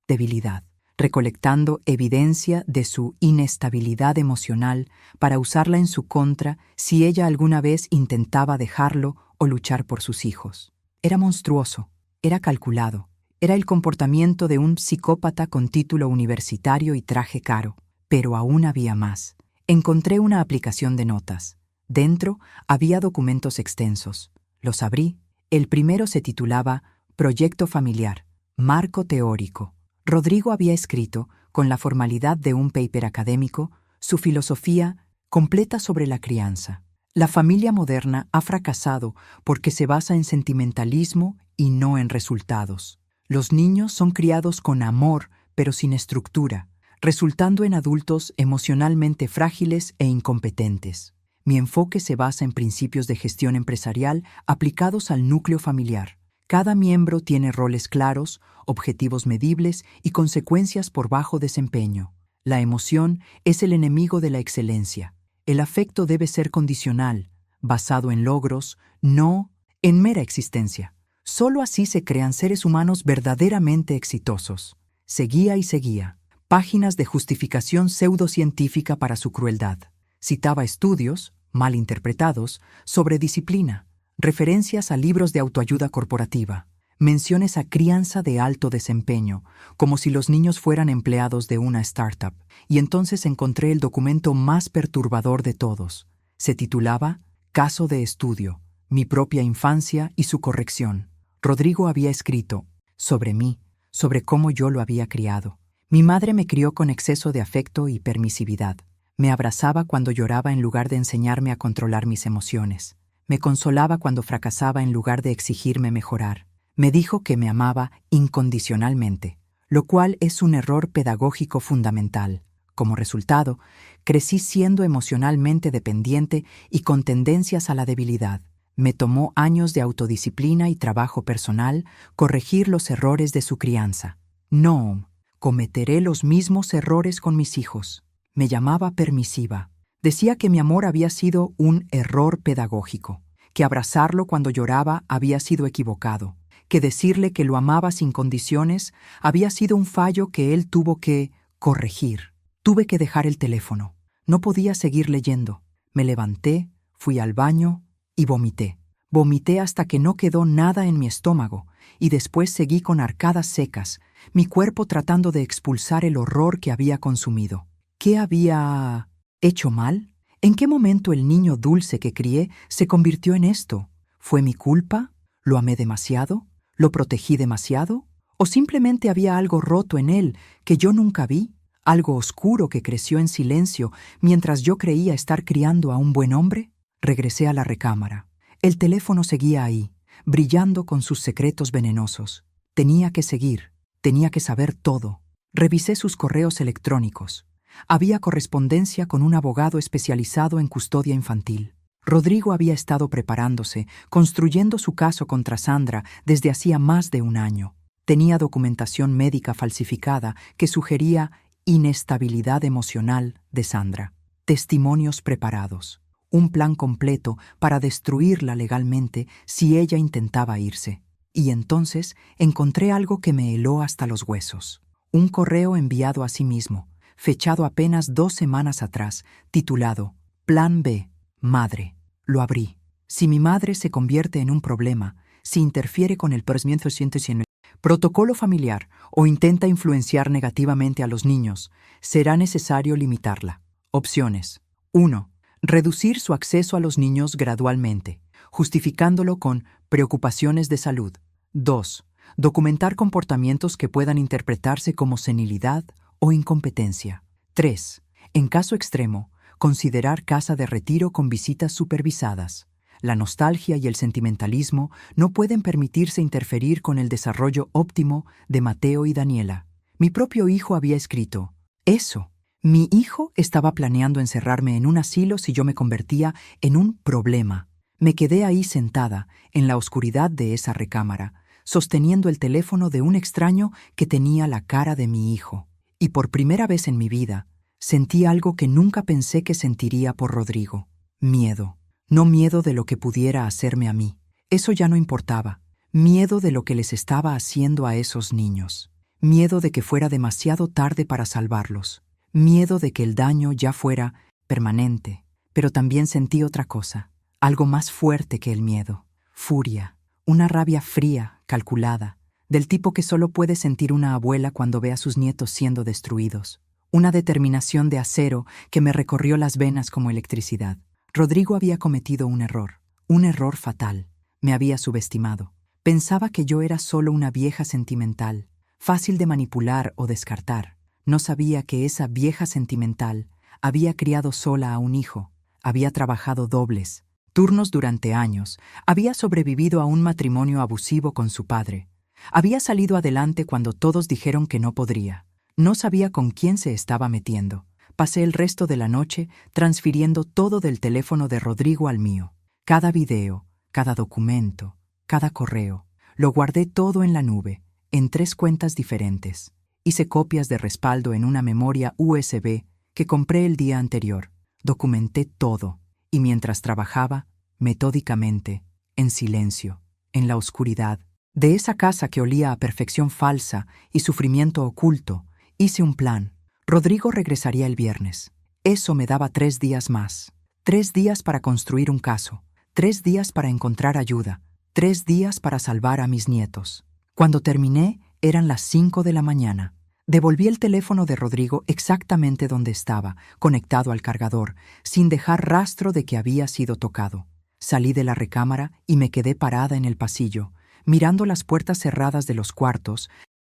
debilidad, recolectando evidencia de su inestabilidad emocional para usarla en su contra si ella alguna vez intentaba dejarlo o luchar por sus hijos. Era monstruoso, era calculado, era el comportamiento de un psicópata con título universitario y traje caro, pero aún había más. Encontré una aplicación de notas. Dentro había documentos extensos. Los abrí. El primero se titulaba Proyecto Familiar, Marco Teórico. Rodrigo había escrito, con la formalidad de un paper académico, su filosofía completa sobre la crianza. La familia moderna ha fracasado porque se basa en sentimentalismo y no en resultados. Los niños son criados con amor, pero sin estructura, resultando en adultos emocionalmente frágiles e incompetentes. Mi enfoque se basa en principios de gestión empresarial aplicados al núcleo familiar. Cada miembro tiene roles claros, objetivos medibles y consecuencias por bajo desempeño. La emoción es el enemigo de la excelencia. El afecto debe ser condicional, basado en logros, no en mera existencia. Solo así se crean seres humanos verdaderamente exitosos. Seguía y seguía. Páginas de justificación pseudocientífica para su crueldad. Citaba estudios, mal interpretados, sobre disciplina, referencias a libros de autoayuda corporativa, menciones a crianza de alto desempeño, como si los niños fueran empleados de una startup, y entonces encontré el documento más perturbador de todos. Se titulaba Caso de estudio, mi propia infancia y su corrección. Rodrigo había escrito sobre mí, sobre cómo yo lo había criado. Mi madre me crió con exceso de afecto y permisividad. Me abrazaba cuando lloraba en lugar de enseñarme a controlar mis emociones. Me consolaba cuando fracasaba en lugar de exigirme mejorar. Me dijo que me amaba incondicionalmente, lo cual es un error pedagógico fundamental. Como resultado, crecí siendo emocionalmente dependiente y con tendencias a la debilidad. Me tomó años de autodisciplina y trabajo personal corregir los errores de su crianza. No, cometeré los mismos errores con mis hijos. Me llamaba permisiva. Decía que mi amor había sido un error pedagógico, que abrazarlo cuando lloraba había sido equivocado, que decirle que lo amaba sin condiciones había sido un fallo que él tuvo que corregir. Tuve que dejar el teléfono. No podía seguir leyendo. Me levanté, fui al baño y vomité. Vomité hasta que no quedó nada en mi estómago y después seguí con arcadas secas, mi cuerpo tratando de expulsar el horror que había consumido. ¿Qué había hecho mal? ¿En qué momento el niño dulce que crié se convirtió en esto? ¿Fue mi culpa? ¿Lo amé demasiado? ¿Lo protegí demasiado? ¿O simplemente había algo roto en él que yo nunca vi? ¿Algo oscuro que creció en silencio mientras yo creía estar criando a un buen hombre? Regresé a la recámara. El teléfono seguía ahí, brillando con sus secretos venenosos. Tenía que seguir, tenía que saber todo. Revisé sus correos electrónicos. Había correspondencia con un abogado especializado en custodia infantil. Rodrigo había estado preparándose, construyendo su caso contra Sandra desde hacía más de un año. Tenía documentación médica falsificada que sugería inestabilidad emocional de Sandra, testimonios preparados, un plan completo para destruirla legalmente si ella intentaba irse. Y entonces encontré algo que me heló hasta los huesos. Un correo enviado a sí mismo, fechado apenas 2 semanas atrás, titulado Plan B, Madre. Lo abrí. Si mi madre se convierte en un problema, si interfiere con el procedimiento en el protocolo familiar o intenta influenciar negativamente a los niños, será necesario limitarla. Opciones. 1. Reducir su acceso a los niños gradualmente, justificándolo con preocupaciones de salud. 2. Documentar comportamientos que puedan interpretarse como senilidad o incompetencia. 3. En caso extremo, considerar casa de retiro con visitas supervisadas. La nostalgia y el sentimentalismo no pueden permitirse interferir con el desarrollo óptimo de Mateo y Daniela. Mi propio hijo había escrito eso. Mi hijo estaba planeando encerrarme en un asilo si yo me convertía en un problema. Me quedé ahí sentada, en la oscuridad de esa recámara, sosteniendo el teléfono de un extraño que tenía la cara de mi hijo. Y por primera vez en mi vida, sentí algo que nunca pensé que sentiría por Rodrigo. Miedo. No miedo de lo que pudiera hacerme a mí. Eso ya no importaba. Miedo de lo que les estaba haciendo a esos niños. Miedo de que fuera demasiado tarde para salvarlos. Miedo de que el daño ya fuera permanente. Pero también sentí otra cosa. Algo más fuerte que el miedo. Furia. Una rabia fría, calculada, del tipo que solo puede sentir una abuela cuando ve a sus nietos siendo destruidos. Una determinación de acero que me recorrió las venas como electricidad. Rodrigo había cometido un error fatal. Me había subestimado. Pensaba que yo era solo una vieja sentimental, fácil de manipular o descartar. No sabía que esa vieja sentimental había criado sola a un hijo, había trabajado dobles, turnos durante años, había sobrevivido a un matrimonio abusivo con su padre. Había salido adelante cuando todos dijeron que no podría. No sabía con quién se estaba metiendo. Pasé el resto de la noche transfiriendo todo del teléfono de Rodrigo al mío. Cada video, cada documento, cada correo. Lo guardé todo en la nube, en 3 cuentas diferentes. Hice copias de respaldo en una memoria USB que compré el día anterior. Documenté todo, y mientras trabajaba, metódicamente, en silencio, en la oscuridad, de esa casa que olía a perfección falsa y sufrimiento oculto, hice un plan. Rodrigo regresaría el viernes. Eso me daba 3 días más. 3 días para construir un caso. 3 días para encontrar ayuda. 3 días para salvar a mis nietos. Cuando terminé, eran las 5 de la mañana. Devolví el teléfono de Rodrigo exactamente donde estaba, conectado al cargador, sin dejar rastro de que había sido tocado. Salí de la recámara y me quedé parada en el pasillo, mirando las puertas cerradas de los cuartos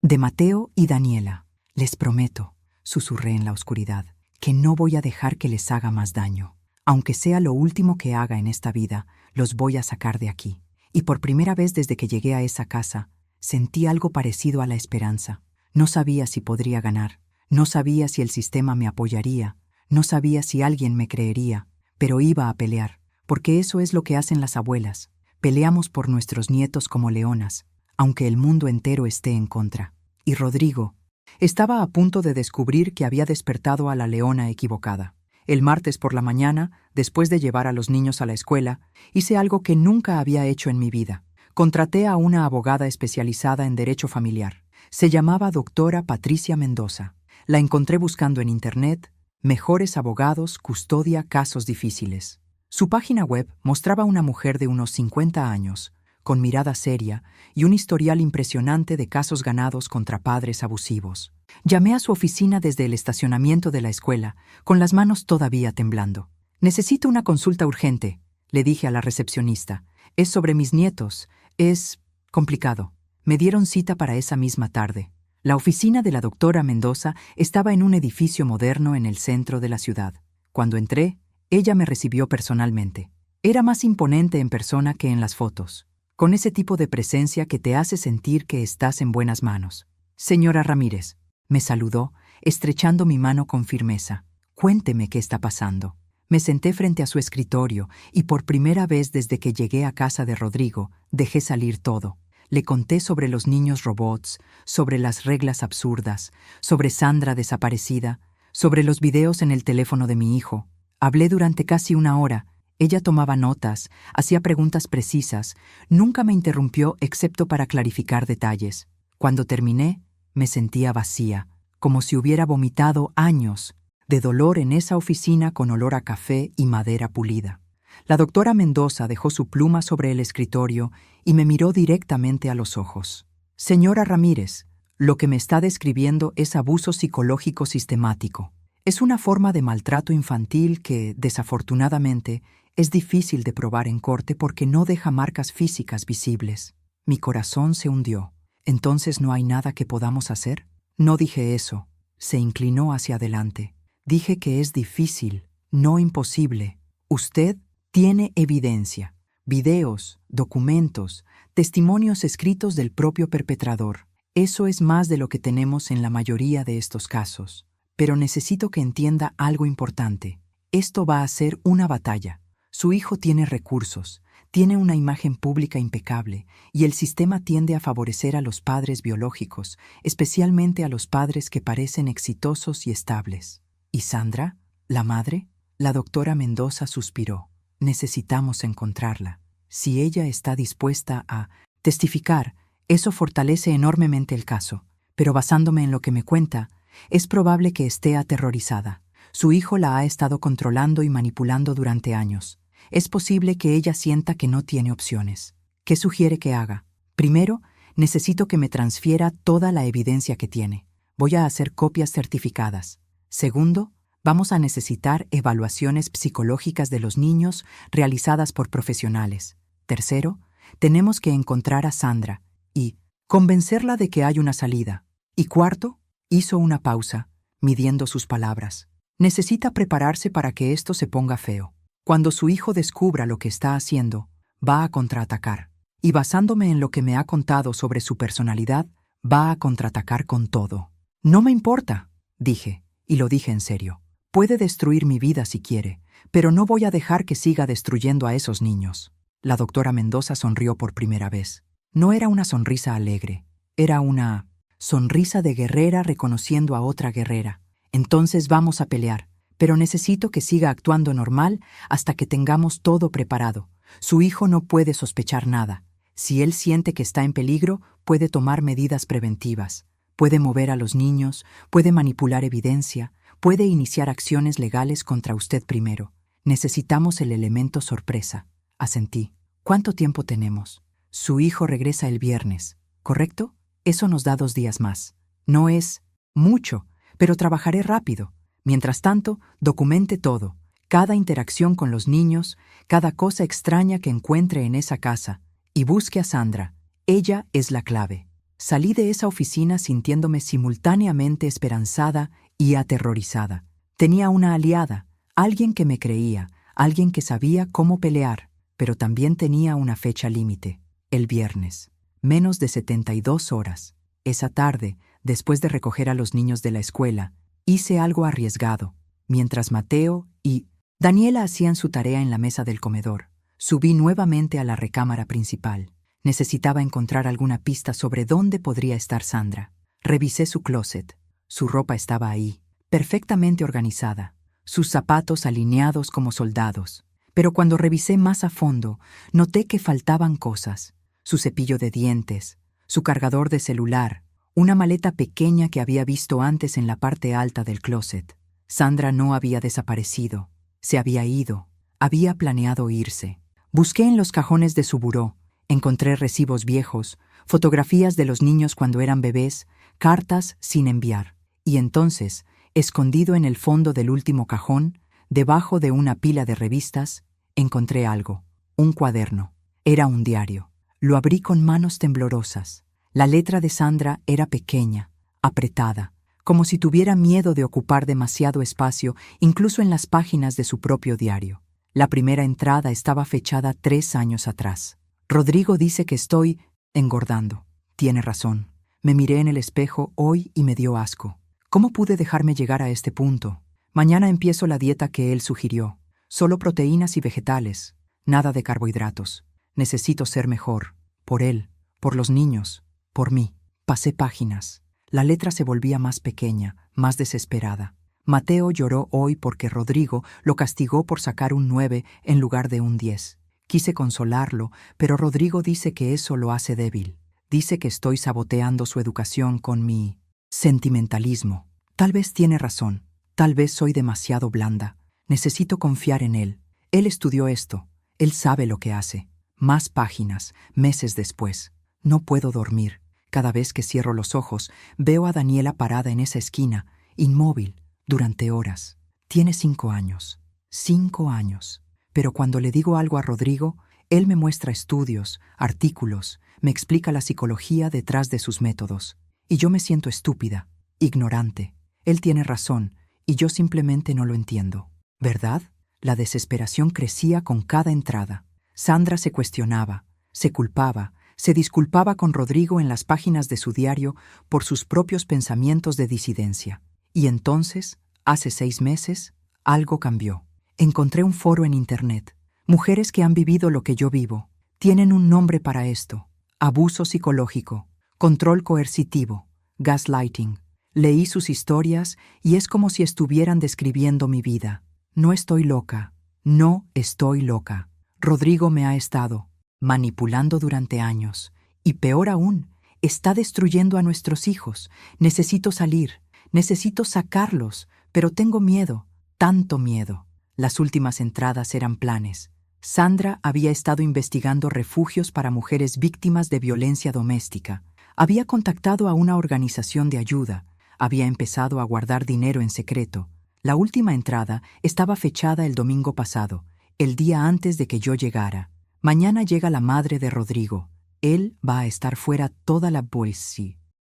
de Mateo y Daniela. Les prometo, susurré en la oscuridad, que no voy a dejar que les haga más daño. Aunque sea lo último que haga en esta vida, los voy a sacar de aquí. Y por primera vez desde que llegué a esa casa, sentí algo parecido a la esperanza. No sabía si podría ganar, no sabía si el sistema me apoyaría, no sabía si alguien me creería, pero iba a pelear, porque eso es lo que hacen las abuelas. Peleamos por nuestros nietos como leonas, aunque el mundo entero esté en contra. Y Rodrigo estaba a punto de descubrir que había despertado a la leona equivocada. El martes por la mañana, después de llevar a los niños a la escuela, hice algo que nunca había hecho en mi vida. Contraté a una abogada especializada en derecho familiar. Se llamaba doctora Patricia Mendoza. La encontré buscando en Internet mejores abogados, custodia casos difíciles. Su página web mostraba una mujer de unos 50 años, con mirada seria y un historial impresionante de casos ganados contra padres abusivos. Llamé a su oficina desde el estacionamiento de la escuela, con las manos todavía temblando. «Necesito una consulta urgente», le dije a la recepcionista. «Es sobre mis nietos. Es complicado». Me dieron cita para esa misma tarde. La oficina de la doctora Mendoza estaba en un edificio moderno en el centro de la ciudad. Cuando entré, ella me recibió personalmente. Era más imponente en persona que en las fotos, con ese tipo de presencia que te hace sentir que estás en buenas manos. «Señora Ramírez», me saludó, estrechando mi mano con firmeza. «Cuénteme qué está pasando». Me senté frente a su escritorio y por primera vez desde que llegué a casa de Rodrigo, dejé salir todo. Le conté sobre los niños robots, sobre las reglas absurdas, sobre Sandra desaparecida, sobre los videos en el teléfono de mi hijo. Hablé durante casi una hora. Ella tomaba notas, hacía preguntas precisas, nunca me interrumpió excepto para clarificar detalles. Cuando terminé, me sentía vacía, como si hubiera vomitado años de dolor en esa oficina con olor a café y madera pulida. La doctora Mendoza dejó su pluma sobre el escritorio y me miró directamente a los ojos. «Señora Ramírez, lo que me está describiendo es abuso psicológico sistemático. Es una forma de maltrato infantil que, desafortunadamente, es difícil de probar en corte porque no deja marcas físicas visibles». Mi corazón se hundió. «¿Entonces no hay nada que podamos hacer?» No dije eso. Se inclinó hacia adelante. «Dije que es difícil, no imposible. Usted tiene evidencia, videos, documentos, testimonios escritos del propio perpetrador. Eso es más de lo que tenemos en la mayoría de estos casos. Pero necesito que entienda algo importante. Esto va a ser una batalla. Su hijo tiene recursos, tiene una imagen pública impecable y el sistema tiende a favorecer a los padres biológicos, especialmente a los padres que parecen exitosos y estables. ¿Y Sandra, la madre?» La doctora Mendoza suspiró. «Necesitamos encontrarla. Si ella está dispuesta a testificar, eso fortalece enormemente el caso. Pero basándome en lo que me cuenta, es probable que esté aterrorizada. Su hijo la ha estado controlando y manipulando durante años. Es posible que ella sienta que no tiene opciones. ¿Qué sugiere que haga? Primero, necesito que me transfiera toda la evidencia que tiene. Voy a hacer copias certificadas. Segundo, vamos a necesitar evaluaciones psicológicas de los niños realizadas por profesionales. Tercero, tenemos que encontrar a Sandra y convencerla de que hay una salida. Y cuarto, hizo una pausa, midiendo sus palabras. Necesita prepararse para que esto se ponga feo. Cuando su hijo descubra lo que está haciendo, va a contraatacar. Y basándome en lo que me ha contado sobre su personalidad, va a contraatacar con todo. «No me importa», dije. Y lo dije en serio. «Puede destruir mi vida si quiere, pero no voy a dejar que siga destruyendo a esos niños». La doctora Mendoza sonrió por primera vez. No era una sonrisa alegre, era una sonrisa de guerrera reconociendo a otra guerrera. «Entonces vamos a pelear, pero necesito que siga actuando normal hasta que tengamos todo preparado. Su hijo no puede sospechar nada. Si él siente que está en peligro, puede tomar medidas preventivas. Puede mover a los niños, puede manipular evidencia, puede iniciar acciones legales contra usted primero. Necesitamos el elemento sorpresa». Asentí. «¿Cuánto tiempo tenemos?» «Su hijo regresa el viernes, ¿correcto? Eso nos da 2 días más. No es mucho, pero trabajaré rápido. Mientras tanto, documente todo, cada interacción con los niños, cada cosa extraña que encuentre en esa casa, y busque a Sandra. Ella es la clave». Salí de esa oficina sintiéndome simultáneamente esperanzada y aterrorizada. Tenía una aliada, alguien que me creía, alguien que sabía cómo pelear, pero también tenía una fecha límite, el viernes. Menos de 72 horas. Esa tarde, después de recoger a los niños de la escuela, hice algo arriesgado. Mientras Mateo y Daniela hacían su tarea en la mesa del comedor, subí nuevamente a la recámara principal. Necesitaba encontrar alguna pista sobre dónde podría estar Sandra. Revisé su closet. Su ropa estaba ahí, perfectamente organizada, sus zapatos alineados como soldados. Pero cuando revisé más a fondo, noté que faltaban cosas. su cepillo de dientes, su cargador de celular, una maleta pequeña que había visto antes en la parte alta del closet. Sandra no había desaparecido, se había ido, había planeado irse. Busqué en los cajones de su buró, encontré recibos viejos, fotografías de los niños cuando eran bebés, cartas sin enviar. Y entonces, escondido en el fondo del último cajón, debajo de una pila de revistas, encontré algo, un cuaderno. Era un diario. Lo abrí con manos temblorosas. La letra de Sandra era pequeña, apretada, como si tuviera miedo de ocupar demasiado espacio, incluso en las páginas de su propio diario. La primera entrada estaba fechada 3 años atrás. Rodrigo dice que estoy engordando. Tiene razón. Me miré en el espejo hoy y me dio asco. ¿Cómo pude dejarme llegar a este punto? Mañana empiezo la dieta que él sugirió. Solo proteínas y vegetales. Nada de carbohidratos. Necesito ser mejor. Por él, por los niños, por mí. Pasé páginas. La letra se volvía más pequeña, más desesperada. Mateo lloró hoy porque Rodrigo lo castigó por sacar un 9 en lugar de un 10. Quise consolarlo, pero Rodrigo dice que eso lo hace débil. Dice que estoy saboteando su educación con mi sentimentalismo. Tal vez tiene razón. Tal vez soy demasiado blanda. Necesito confiar en él. Él estudió esto. Él sabe lo que hace. Más páginas, meses después. No puedo dormir. Cada vez que cierro los ojos, veo a Daniela parada en esa esquina, inmóvil, durante horas. Tiene 5 años. 5 años. Pero cuando le digo algo a Rodrigo, él me muestra estudios, artículos, me explica la psicología detrás de sus métodos. Y yo me siento estúpida, ignorante. Él tiene razón, y yo simplemente no lo entiendo. ¿Verdad? La desesperación crecía con cada entrada. Sandra se cuestionaba, se culpaba, se disculpaba con Rodrigo en las páginas de su diario por sus propios pensamientos de disidencia. Y entonces, hace 6 meses, algo cambió. Encontré un foro en Internet. Mujeres que han vivido lo que yo vivo. Tienen un nombre para esto. Abuso psicológico, control coercitivo, gaslighting. Leí sus historias y es como si estuvieran describiendo mi vida. No estoy loca. No estoy loca. Rodrigo me ha estado manipulando durante años. Y peor aún, está destruyendo a nuestros hijos. Necesito salir. Necesito sacarlos. Pero tengo miedo. Tanto miedo. Las últimas entradas eran planes. Sandra había estado investigando refugios para mujeres víctimas de violencia doméstica. Había contactado a una organización de ayuda. Había empezado a guardar dinero en secreto. La última entrada estaba fechada el domingo pasado, el día antes de que yo llegara. Mañana llega la madre de Rodrigo. Él va a estar fuera toda la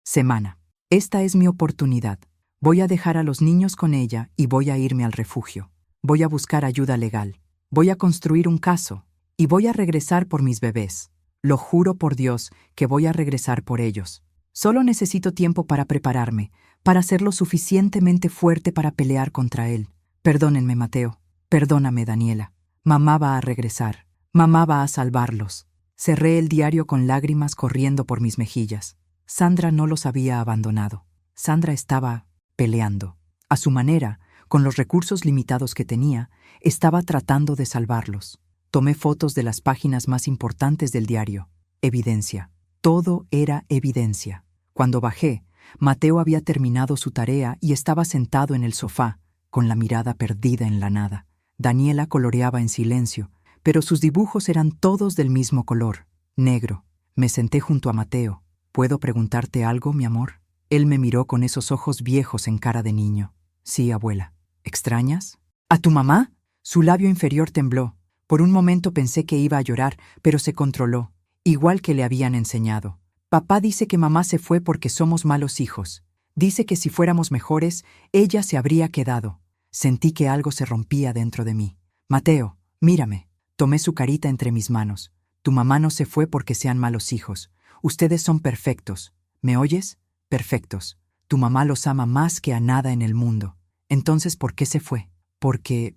semana. Esta es mi oportunidad. Voy a dejar a los niños con ella y voy a irme al refugio. Voy a buscar ayuda legal. Voy a construir un caso. Y voy a regresar por mis bebés. Lo juro por Dios que voy a regresar por ellos. Solo necesito tiempo para prepararme, para ser lo suficientemente fuerte para pelear contra él. Perdónenme, Mateo. Perdóname, Daniela. Mamá va a regresar. Mamá va a salvarlos. Cerré el diario con lágrimas corriendo por mis mejillas. Sandra no los había abandonado. Sandra estaba peleando. A su manera, con los recursos limitados que tenía, estaba tratando de salvarlos. Tomé fotos de las páginas más importantes del diario. Evidencia. Todo era evidencia. Cuando bajé, Mateo había terminado su tarea y estaba sentado en el sofá, con la mirada perdida en la nada. Daniela coloreaba en silencio, pero sus dibujos eran todos del mismo color, negro. Me senté junto a Mateo. ¿Puedo preguntarte algo, mi amor? Él me miró con esos ojos viejos en cara de niño. Sí, abuela. ¿Extrañas? ¿A tu mamá? Su labio inferior tembló. Por un momento pensé que iba a llorar, pero se controló, igual que le habían enseñado. Papá dice que mamá se fue porque somos malos hijos. Dice que si fuéramos mejores, ella se habría quedado. Sentí que algo se rompía dentro de mí. Mateo, mírame. Tomé su carita entre mis manos. Tu mamá no se fue porque sean malos hijos. Ustedes son perfectos. ¿Me oyes? Perfectos. Tu mamá los ama más que a nada en el mundo. Entonces, ¿por qué se fue? Porque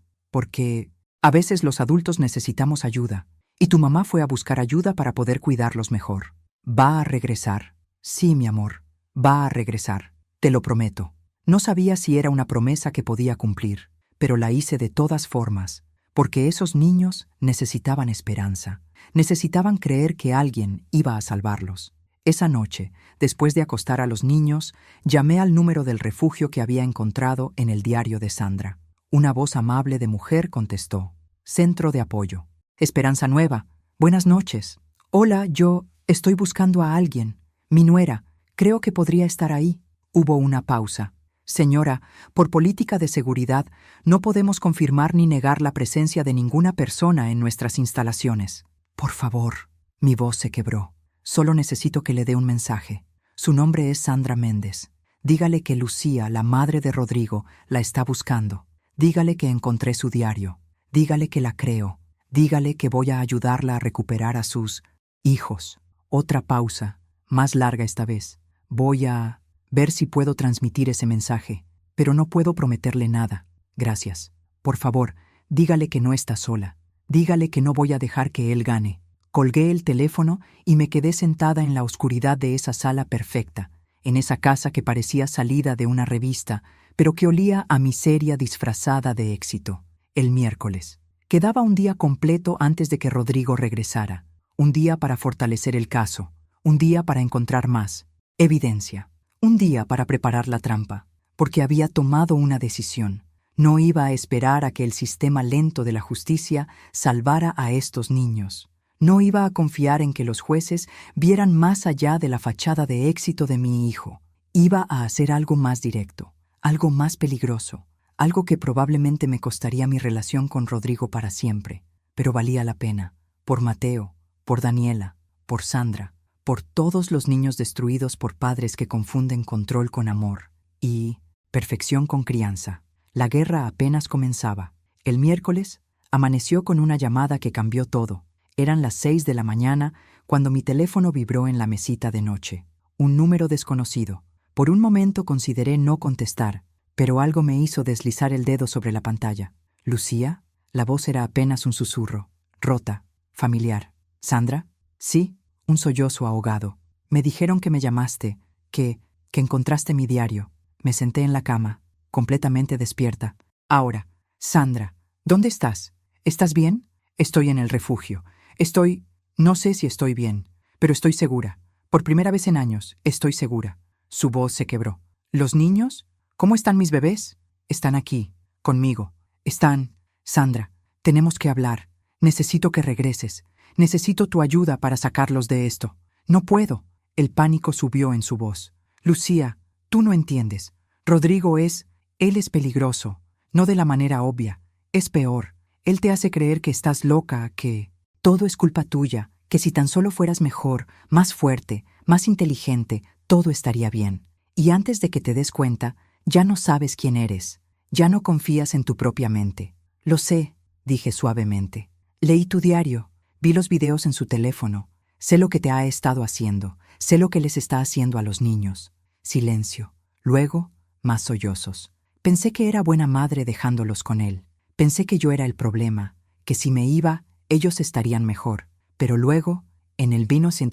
a veces los adultos necesitamos ayuda. Y tu mamá fue a buscar ayuda para poder cuidarlos mejor. Va a regresar. Sí, mi amor. Va a regresar. Te lo prometo. No sabía si era una promesa que podía cumplir, pero la hice de todas formas, porque esos niños necesitaban esperanza, necesitaban creer que alguien iba a salvarlos. Esa noche, después de acostar a los niños, llamé al número del refugio que había encontrado en el diario de Sandra. Una voz amable de mujer contestó. Centro de apoyo. Esperanza Nueva. Buenas noches. Hola, yo estoy buscando a alguien. Mi nuera. Creo que podría estar ahí. Hubo una pausa. Señora, por política de seguridad, no podemos confirmar ni negar la presencia de ninguna persona en nuestras instalaciones. Por favor. Mi voz se quebró. Solo necesito que le dé un mensaje. Su nombre es Sandra Méndez. Dígale que Lucía, la madre de Rodrigo, la está buscando. Dígale que encontré su diario. Dígale que la creo. Dígale que voy a ayudarla a recuperar a sus hijos. Otra pausa, más larga esta vez. Voy a ver si puedo transmitir ese mensaje, pero no puedo prometerle nada. Gracias. Por favor, dígale que no está sola. Dígale que no voy a dejar que él gane. Colgué el teléfono y me quedé sentada en la oscuridad de esa sala perfecta, en esa casa que parecía salida de una revista, pero que olía a miseria disfrazada de éxito. El miércoles. Quedaba un día completo antes de que Rodrigo regresara. Un día para fortalecer el caso. Un día para encontrar más evidencia. Un día para preparar la trampa. Porque había tomado una decisión. No iba a esperar a que el sistema lento de la justicia salvara a estos niños. No iba a confiar en que los jueces vieran más allá de la fachada de éxito de mi hijo. Iba a hacer algo más directo, algo más peligroso, algo que probablemente me costaría mi relación con Rodrigo para siempre, pero valía la pena, por Mateo, por Daniela, por Sandra, por todos los niños destruidos por padres que confunden control con amor y perfección con crianza. La guerra apenas comenzaba. El miércoles amaneció con una llamada que cambió todo. Eran las 6 de la mañana cuando mi teléfono vibró en la mesita de noche. Un número desconocido. Por un momento consideré no contestar, pero algo me hizo deslizar el dedo sobre la pantalla. ¿Lucía? La voz era apenas un susurro. Rota. Familiar. ¿Sandra? Sí. Un sollozo ahogado. Me dijeron que me llamaste, que encontraste mi diario. Me senté en la cama, completamente despierta. Ahora, Sandra, ¿dónde estás? ¿Estás bien? Estoy en el refugio. No sé si estoy bien, pero estoy segura. Por primera vez en años, estoy segura. Su voz se quebró. ¿Los niños? ¿Cómo están mis bebés? Están aquí, conmigo. Sandra, tenemos que hablar. Necesito que regreses. Necesito tu ayuda para sacarlos de esto. No puedo. El pánico subió en su voz. Lucía, tú no entiendes. Él es peligroso. No de la manera obvia. Es peor. Él te hace creer que estás loca, que todo es culpa tuya, que si tan solo fueras mejor, más fuerte, más inteligente, todo estaría bien. Y antes de que te des cuenta, ya no sabes quién eres. Ya no confías en tu propia mente. Lo sé, dije suavemente. Leí tu diario, vi los videos en su teléfono. Sé lo que te ha estado haciendo, sé lo que les está haciendo a los niños. Silencio. Luego, más sollozos. Pensé que era buena madre dejándolos con él. Pensé que yo era el problema, que si me iba, ellos estarían mejor. Pero luego, en el vino 100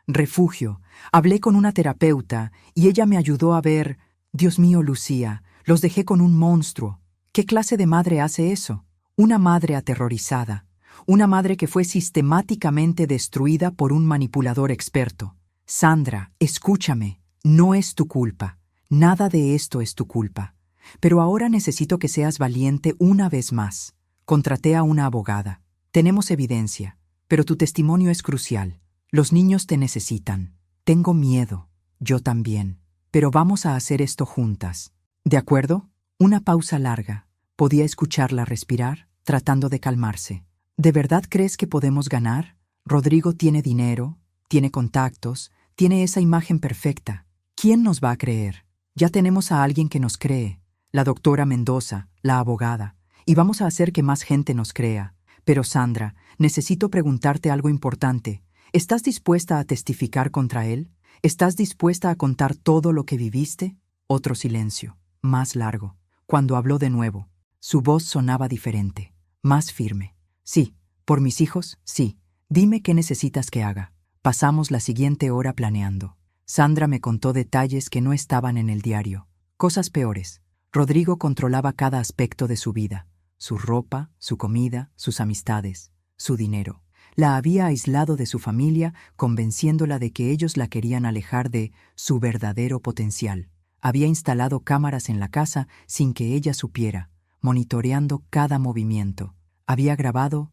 refugio, hablé con una terapeuta y ella me ayudó a ver, Dios mío, Lucía, los dejé con un monstruo. ¿Qué clase de madre hace eso? Una madre aterrorizada. Una madre que fue sistemáticamente destruida por un manipulador experto. Sandra, escúchame, no es tu culpa. Nada de esto es tu culpa. Pero ahora necesito que seas valiente una vez más. Contraté a una abogada. Tenemos evidencia, pero tu testimonio es crucial. Los niños te necesitan. Tengo miedo. Yo también. Pero vamos a hacer esto juntas. ¿De acuerdo? Una pausa larga. Podía escucharla respirar, tratando de calmarse. ¿De verdad crees que podemos ganar? Rodrigo tiene dinero, tiene contactos, tiene esa imagen perfecta. ¿Quién nos va a creer? Ya tenemos a alguien que nos cree. La doctora Mendoza, la abogada. Y vamos a hacer que más gente nos crea. Pero Sandra, necesito preguntarte algo importante. ¿Estás dispuesta a testificar contra él? ¿Estás dispuesta a contar todo lo que viviste? Otro silencio, más largo. Cuando habló de nuevo, su voz sonaba diferente, más firme. Sí, por mis hijos, sí. Dime qué necesitas que haga. Pasamos la siguiente hora planeando. Sandra me contó detalles que no estaban en el diario. Cosas peores. Rodrigo controlaba cada aspecto de su vida. su ropa, su comida, sus amistades, su dinero. La había aislado de su familia, convenciéndola de que ellos la querían alejar de su verdadero potencial. Había instalado cámaras en la casa sin que ella supiera, monitoreando cada movimiento. Había grabado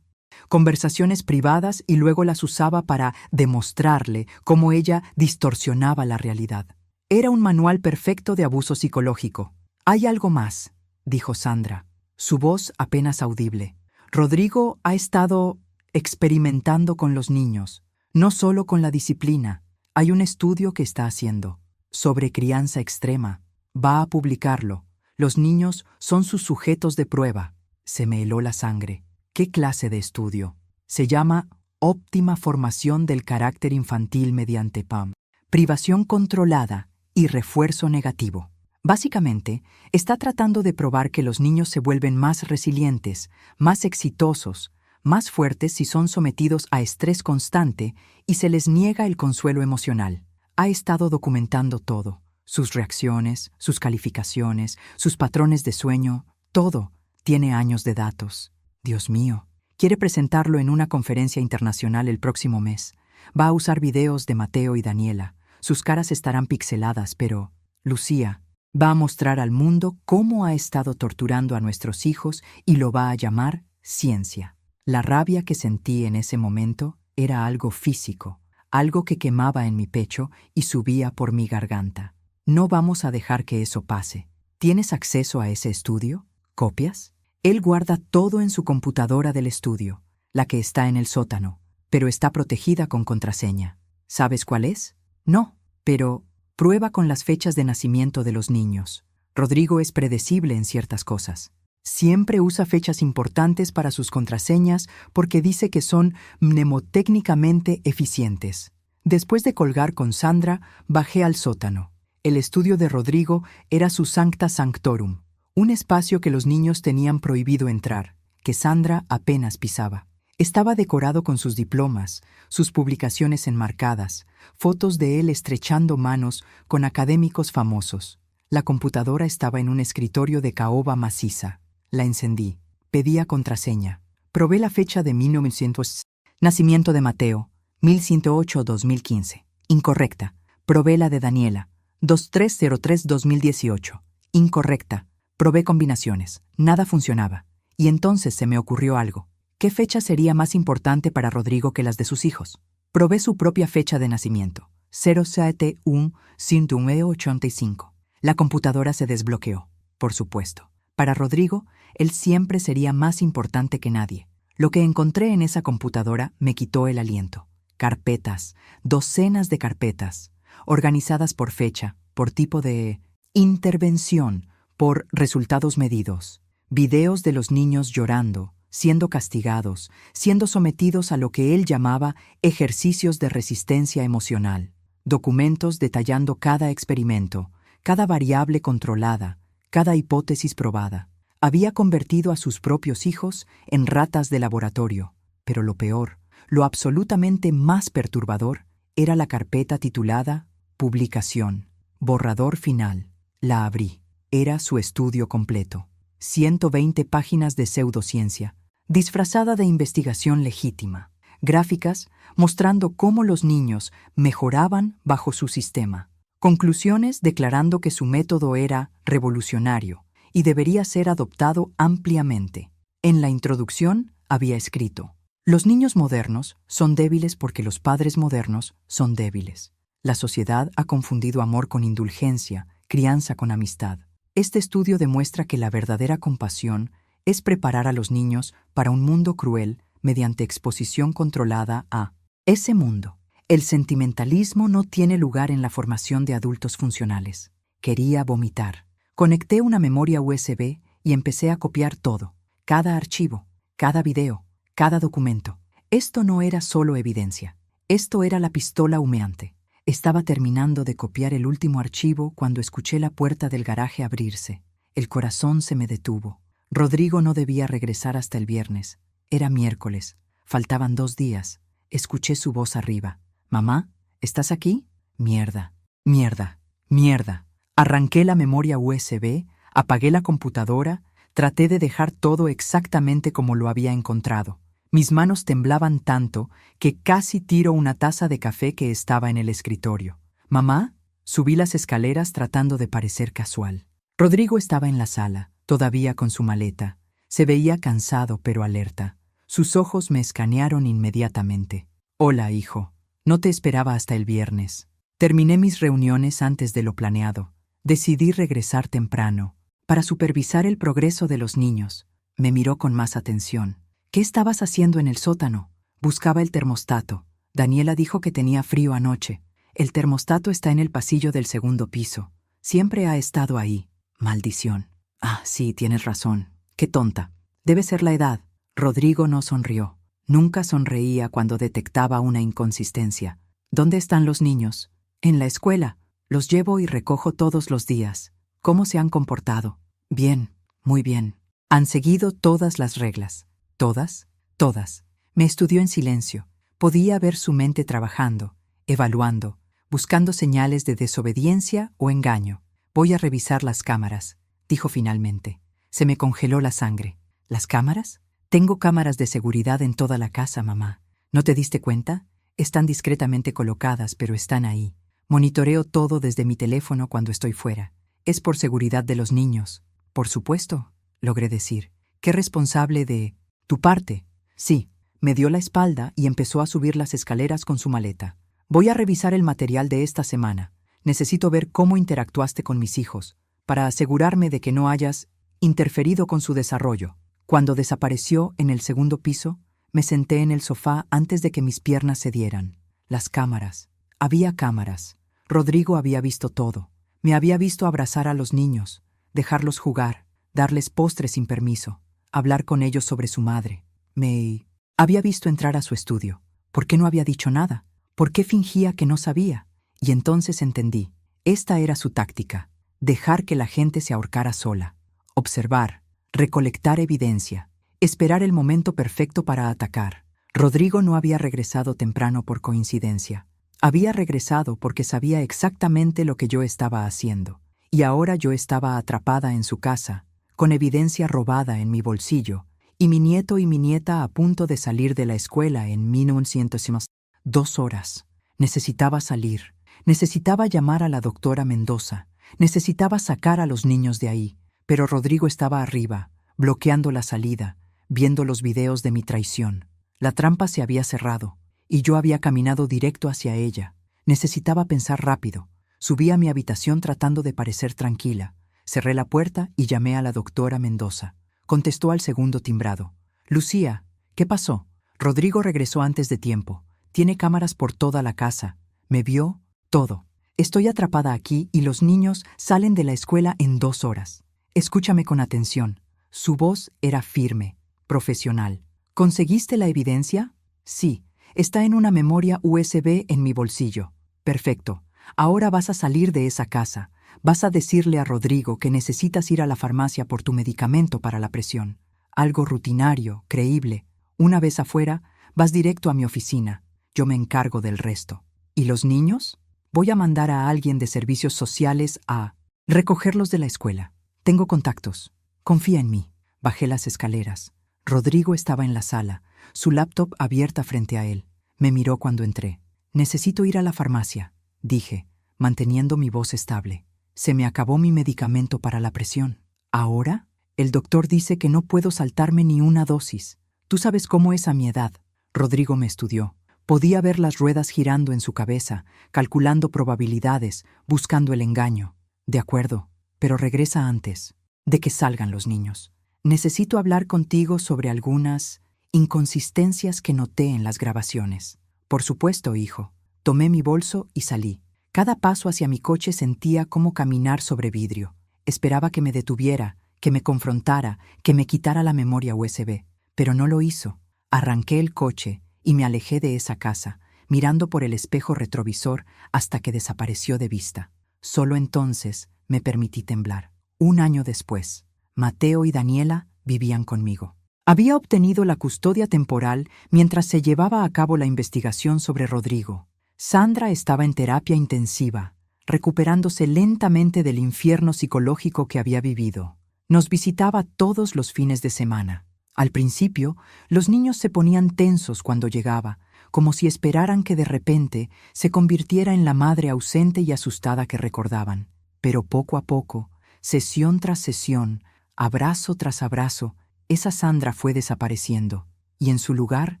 conversaciones privadas y luego las usaba para demostrarle cómo ella distorsionaba la realidad. Era un manual perfecto de abuso psicológico. «Hay algo más», dijo Sandra, su voz apenas audible. «Rodrigo ha estado experimentando con los niños, no solo con la disciplina. Hay un estudio que está haciendo sobre crianza extrema. Va a publicarlo. Los niños son sus sujetos de prueba». Se me heló la sangre. ¿Qué clase de estudio? Se llama óptima formación del carácter infantil mediante PAM, privación controlada y refuerzo negativo. Básicamente, está tratando de probar que los niños se vuelven más resilientes, más exitosos, más fuertes si son sometidos a estrés constante y se les niega el consuelo emocional. Ha estado documentando todo, sus reacciones, sus calificaciones, sus patrones de sueño, todo. Tiene años de datos. Dios mío, quiere presentarlo en una conferencia internacional el próximo mes. Va a usar videos de Mateo y Daniela. Sus caras estarán pixeladas, pero Lucía va a mostrar al mundo cómo ha estado torturando a nuestros hijos y lo va a llamar ciencia. La rabia que sentí en ese momento era algo físico, algo que quemaba en mi pecho y subía por mi garganta. No vamos a dejar que eso pase. ¿Tienes acceso a ese estudio? ¿Copias? Él guarda todo en su computadora del estudio, la que está en el sótano, pero está protegida con contraseña. ¿Sabes cuál es? No, pero prueba con las fechas de nacimiento de los niños. Rodrigo es predecible en ciertas cosas. Siempre usa fechas importantes para sus contraseñas porque dice que son mnemotécnicamente eficientes. Después de colgar con Sandra, bajé al sótano. El estudio de Rodrigo era su sancta sanctorum, un espacio que los niños tenían prohibido entrar, que Sandra apenas pisaba. Estaba decorado con sus diplomas, sus publicaciones enmarcadas, fotos de él estrechando manos con académicos famosos. La computadora estaba en un escritorio de caoba maciza. La encendí. Pedía contraseña. Probé la fecha de 1900. Nacimiento de Mateo, 1108-2015. Incorrecta. Probé la de Daniela, 2303-2018. Incorrecta. Probé combinaciones. Nada funcionaba. Y entonces se me ocurrió algo. ¿Qué fecha sería más importante para Rodrigo que las de sus hijos? Probé su propia fecha de nacimiento, 07-1-1985. La computadora se desbloqueó, por supuesto. Para Rodrigo, él siempre sería más importante que nadie. Lo que encontré en esa computadora me quitó el aliento. Carpetas, docenas de carpetas, organizadas por fecha, por tipo de intervención, por resultados medidos, videos de los niños llorando, siendo castigados, siendo sometidos a lo que él llamaba ejercicios de resistencia emocional, documentos detallando cada experimento, cada variable controlada, cada hipótesis probada. Había convertido a sus propios hijos en ratas de laboratorio, pero lo peor, lo absolutamente más perturbador, era la carpeta titulada Publicación, borrador final. La abrí. Era su estudio completo. 120 páginas de pseudociencia, disfrazada de investigación legítima. Gráficas mostrando cómo los niños mejoraban bajo su sistema. Conclusiones declarando que su método era revolucionario y debería ser adoptado ampliamente. En la introducción había escrito: los niños modernos son débiles porque los padres modernos son débiles. La sociedad ha confundido amor con indulgencia, crianza con amistad. Este estudio demuestra que la verdadera compasión es preparar a los niños para un mundo cruel mediante exposición controlada a ese mundo. El sentimentalismo no tiene lugar en la formación de adultos funcionales. Quería vomitar. Conecté una memoria USB y empecé a copiar todo, cada archivo, cada video, cada documento. Esto no era solo evidencia. Esto era la pistola humeante. Estaba terminando de copiar el último archivo cuando escuché la puerta del garaje abrirse. El corazón se me detuvo. Rodrigo no debía regresar hasta el viernes. Era miércoles. Faltaban 2 días. Escuché su voz arriba. «Mamá, ¿estás aquí?» Mierda, mierda, mierda. Arranqué la memoria USB, apagué la computadora, Traté de dejar todo exactamente como lo había encontrado. Mis manos temblaban tanto que casi tiro una taza de café que estaba en el escritorio. «Mamá», subí las escaleras tratando de parecer casual. Rodrigo estaba en la sala, todavía con su maleta. Se veía cansado pero alerta. Sus ojos me escanearon inmediatamente. «Hola, hijo. No te esperaba hasta el viernes. Terminé mis reuniones antes de lo planeado. Decidí regresar temprano para supervisar el progreso de los niños». Me miró con más atención. «¿Qué estabas haciendo en el sótano?» «Buscaba el termostato. Daniela dijo que tenía frío anoche. El termostato está en el pasillo del segundo piso. Siempre ha estado ahí. Maldición». «Ah, sí, tienes razón. Qué tonta. Debe ser la edad». Rodrigo no sonrió. Nunca sonreía cuando detectaba una inconsistencia. «¿Dónde están los niños?» «En la escuela. Los llevo y recojo todos los días». «¿Cómo se han comportado?» «Bien, muy bien. Han seguido todas las reglas». «¿Todas?» «Todas». Me estudió en silencio. Podía ver su mente trabajando, evaluando, buscando señales de desobediencia o engaño. «Voy a revisar las cámaras», dijo finalmente. Se me congeló la sangre. «¿Las cámaras?» «Tengo cámaras de seguridad en toda la casa, mamá. ¿No te diste cuenta? Están discretamente colocadas, pero están ahí. Monitoreo todo desde mi teléfono cuando estoy fuera. Es por seguridad de los niños». «Por supuesto», logré decir. «Qué responsable de tu parte». «Sí». Me dio la espalda y empezó a subir las escaleras con su maleta. «Voy a revisar el material de esta semana. Necesito ver cómo interactuaste con mis hijos, para asegurarme de que no hayas interferido con su desarrollo». Cuando desapareció en el segundo piso, me senté en el sofá antes de que mis piernas cedieran. Las cámaras. Había cámaras. Rodrigo había visto todo. Me había visto abrazar a los niños, dejarlos jugar, darles postres sin permiso, hablar con ellos sobre su madre. Me había visto entrar a su estudio. ¿Por qué no había dicho nada? ¿Por qué fingía que no sabía? Y entonces entendí. Esta era su táctica. Dejar que la gente se ahorcara sola. Observar. Recolectar evidencia. Esperar el momento perfecto para atacar. Rodrigo no había regresado temprano por coincidencia. Había regresado porque sabía exactamente lo que yo estaba haciendo. Y ahora yo estaba atrapada en su casa, con evidencia robada en mi bolsillo, y mi nieto y mi nieta a punto de salir de la escuela en 1900. 2 horas. Necesitaba salir. Necesitaba llamar a la doctora Mendoza. Necesitaba sacar a los niños de ahí. Pero Rodrigo estaba arriba, bloqueando la salida, viendo los videos de mi traición. La trampa se había cerrado, y yo había caminado directo hacia ella. Necesitaba pensar rápido. Subí a mi habitación tratando de parecer tranquila. Cerré la puerta y llamé a la doctora Mendoza. Contestó al segundo timbrado. «Lucía, ¿qué pasó?» «Rodrigo regresó antes de tiempo. Tiene cámaras por toda la casa. Me vio todo. Estoy atrapada aquí y los niños salen de la escuela en 2 horas. Escúchame con atención». Su voz era firme, profesional. «¿Conseguiste la evidencia?» «Sí. Está en una memoria USB en mi bolsillo». «Perfecto. Ahora vas a salir de esa casa. Vas a decirle a Rodrigo que necesitas ir a la farmacia por tu medicamento para la presión. Algo rutinario, creíble. Una vez afuera, vas directo a mi oficina. Yo me encargo del resto». «¿Y los niños?» «Voy a mandar a alguien de servicios sociales a recogerlos de la escuela. Tengo contactos. Confía en mí». Bajé las escaleras. Rodrigo estaba en la sala, su laptop abierta frente a él. Me miró cuando entré. «Necesito ir a la farmacia», dije, manteniendo mi voz estable. «Se me acabó mi medicamento para la presión». «¿Ahora?» «El doctor dice que no puedo saltarme ni una dosis. Tú sabes cómo es a mi edad». Rodrigo me estudió. Podía ver las ruedas girando en su cabeza, calculando probabilidades, buscando el engaño. «De acuerdo, pero regresa antes de que salgan los niños. Necesito hablar contigo sobre algunas inconsistencias que noté en las grabaciones». «Por supuesto, hijo». Tomé mi bolso y salí. Cada paso hacia mi coche sentía como caminar sobre vidrio. Esperaba que me detuviera, que me confrontara, que me quitara la memoria USB. Pero no lo hizo. Arranqué el coche y me alejé de esa casa, mirando por el espejo retrovisor hasta que desapareció de vista. Solo entonces me permití temblar. 1 año después, Mateo y Daniela vivían conmigo. Había obtenido la custodia temporal mientras se llevaba a cabo la investigación sobre Rodrigo. Sandra estaba en terapia intensiva, recuperándose lentamente del infierno psicológico que había vivido. Nos visitaba todos los fines de semana. Al principio, los niños se ponían tensos cuando llegaba, como si esperaran que de repente se convirtiera en la madre ausente y asustada que recordaban. Pero poco a poco, sesión tras sesión, abrazo tras abrazo, esa Sandra fue desapareciendo, y en su lugar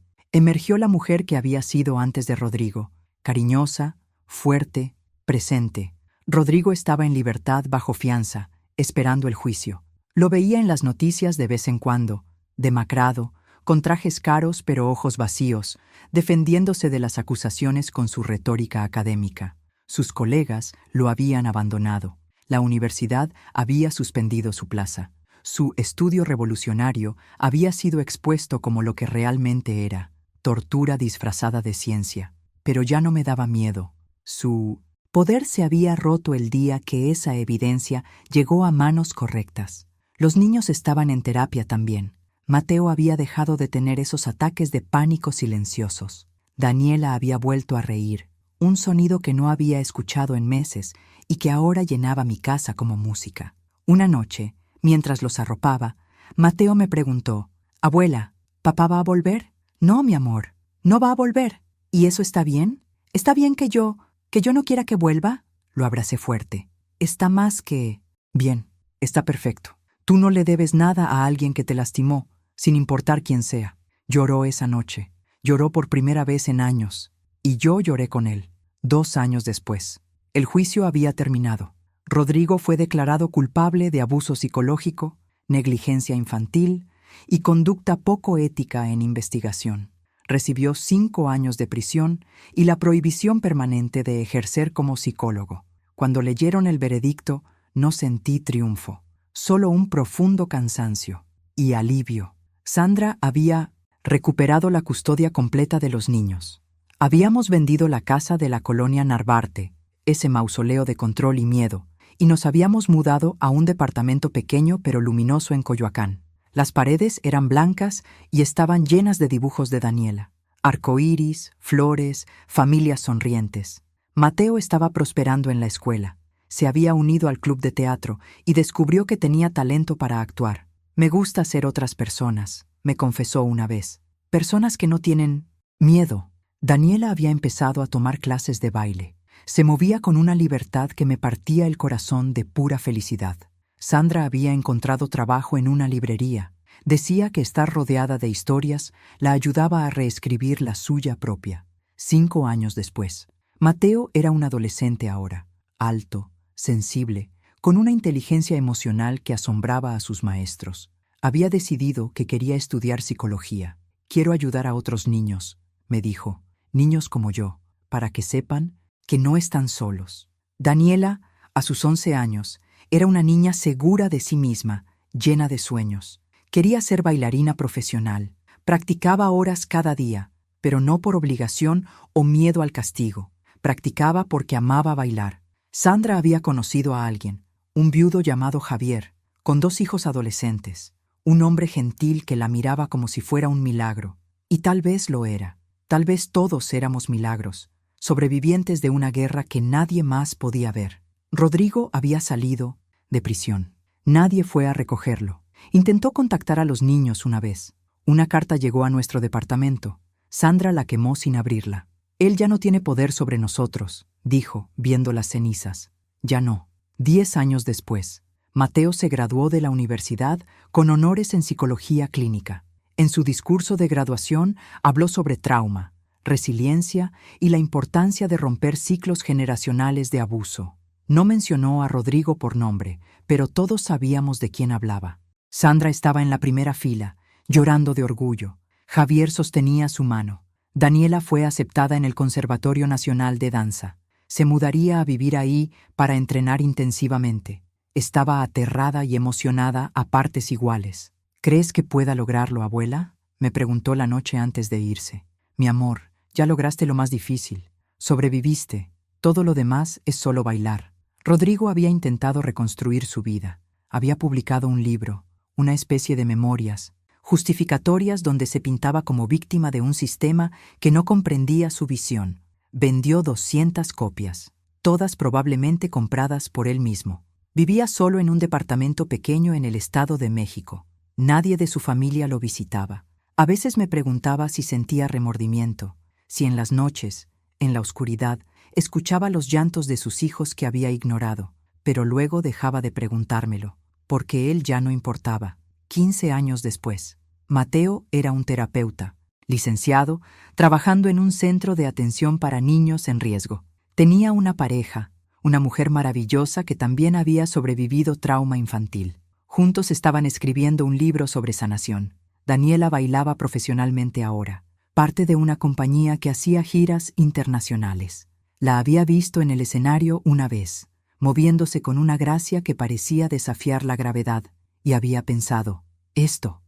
emergió la mujer que había sido antes de Rodrigo, cariñosa, fuerte, presente. Rodrigo estaba en libertad bajo fianza, esperando el juicio. Lo veía en las noticias de vez en cuando, demacrado, con trajes caros pero ojos vacíos, defendiéndose de las acusaciones con su retórica académica. Sus colegas lo habían abandonado. La universidad había suspendido su plaza. Su estudio revolucionario había sido expuesto como lo que realmente era, tortura disfrazada de ciencia. Pero ya no me daba miedo. Su poder se había roto el día que esa evidencia llegó a manos correctas. Los niños estaban en terapia también. Mateo había dejado de tener esos ataques de pánico silenciosos. Daniela había vuelto a reír, un sonido que no había escuchado en meses y que ahora llenaba mi casa como música. Una noche, mientras los arropaba, Mateo me preguntó: «Abuela, ¿papá va a volver?» «No, mi amor, no va a volver». «¿Y eso está bien? ¿Está bien que yo no quiera que vuelva?» Lo abracé fuerte. «Está más que bien, está perfecto. Tú no le debes nada a alguien que te lastimó, sin importar quién sea». Lloró esa noche. Lloró por primera vez en años. Y yo lloré con él. 2 años después. El juicio había terminado. Rodrigo fue declarado culpable de abuso psicológico, negligencia infantil y conducta poco ética en investigación. Recibió 5 años de prisión y la prohibición permanente de ejercer como psicólogo. Cuando leyeron el veredicto, no sentí triunfo, solo un profundo cansancio y alivio. Sandra había recuperado la custodia completa de los niños. Habíamos vendido la casa de la colonia Narvarte, ese mausoleo de control y miedo, y nos habíamos mudado a un departamento pequeño pero luminoso en Coyoacán. Las paredes eran blancas y estaban llenas de dibujos de Daniela. Arcoíris, flores, familias sonrientes. Mateo estaba prosperando en la escuela. Se había unido al club de teatro y descubrió que tenía talento para actuar. «Me gusta ser otras personas», me confesó una vez. «Personas que no tienen miedo». Daniela había empezado a tomar clases de baile. Se movía con una libertad que me partía el corazón de pura felicidad. Sandra había encontrado trabajo en una librería. Decía que estar rodeada de historias la ayudaba a reescribir la suya propia. 5 años después, Mateo era un adolescente ahora, alto, sensible, con una inteligencia emocional que asombraba a sus maestros. Había decidido que quería estudiar psicología. «Quiero ayudar a otros niños», me dijo, «niños como yo, para que sepan que no están solos». Daniela, a sus 11 años, era una niña segura de sí misma, llena de sueños. Quería ser bailarina profesional. Practicaba horas cada día, pero no por obligación o miedo al castigo. Practicaba porque amaba bailar. Sandra había conocido a alguien, un viudo llamado Javier, con 2 hijos adolescentes. Un hombre gentil que la miraba como si fuera un milagro. Y tal vez lo era. Tal vez todos éramos milagros, sobrevivientes de una guerra que nadie más podía ver. Rodrigo había salido de prisión. Nadie fue a recogerlo. Intentó contactar a los niños una vez. Una carta llegó a nuestro departamento. Sandra la quemó sin abrirla. «Él ya no tiene poder sobre nosotros», dijo, viendo las cenizas. Ya no. 10 años después, Mateo se graduó de la universidad con honores en psicología clínica. En su discurso de graduación habló sobre trauma, resiliencia y la importancia de romper ciclos generacionales de abuso. No mencionó a Rodrigo por nombre, pero todos sabíamos de quién hablaba. Sandra estaba en la primera fila, llorando de orgullo. Javier sostenía su mano. Daniela fue aceptada en el Conservatorio Nacional de Danza. Se mudaría a vivir ahí para entrenar intensivamente. Estaba aterrada y emocionada a partes iguales. «¿Crees que pueda lograrlo, abuela?», me preguntó la noche antes de irse. «Mi amor, ya lograste lo más difícil. Sobreviviste. Todo lo demás es solo bailar». Rodrigo había intentado reconstruir su vida. Había publicado un libro, una especie de memorias, justificatorias donde se pintaba como víctima de un sistema que no comprendía su visión. Vendió 200 copias, todas probablemente compradas por él mismo. Vivía solo en un departamento pequeño en el Estado de México. Nadie de su familia lo visitaba. A veces me preguntaba si sentía remordimiento, si en las noches, en la oscuridad, escuchaba los llantos de sus hijos que había ignorado, pero luego dejaba de preguntármelo, porque él ya no importaba. 15 años después, Mateo era un terapeuta, licenciado, trabajando en un centro de atención para niños en riesgo. Tenía una pareja, una mujer maravillosa que también había sobrevivido trauma infantil. Juntos estaban escribiendo un libro sobre sanación. Daniela bailaba profesionalmente ahora, parte de una compañía que hacía giras internacionales. La había visto en el escenario una vez, moviéndose con una gracia que parecía desafiar la gravedad, y había pensado, esto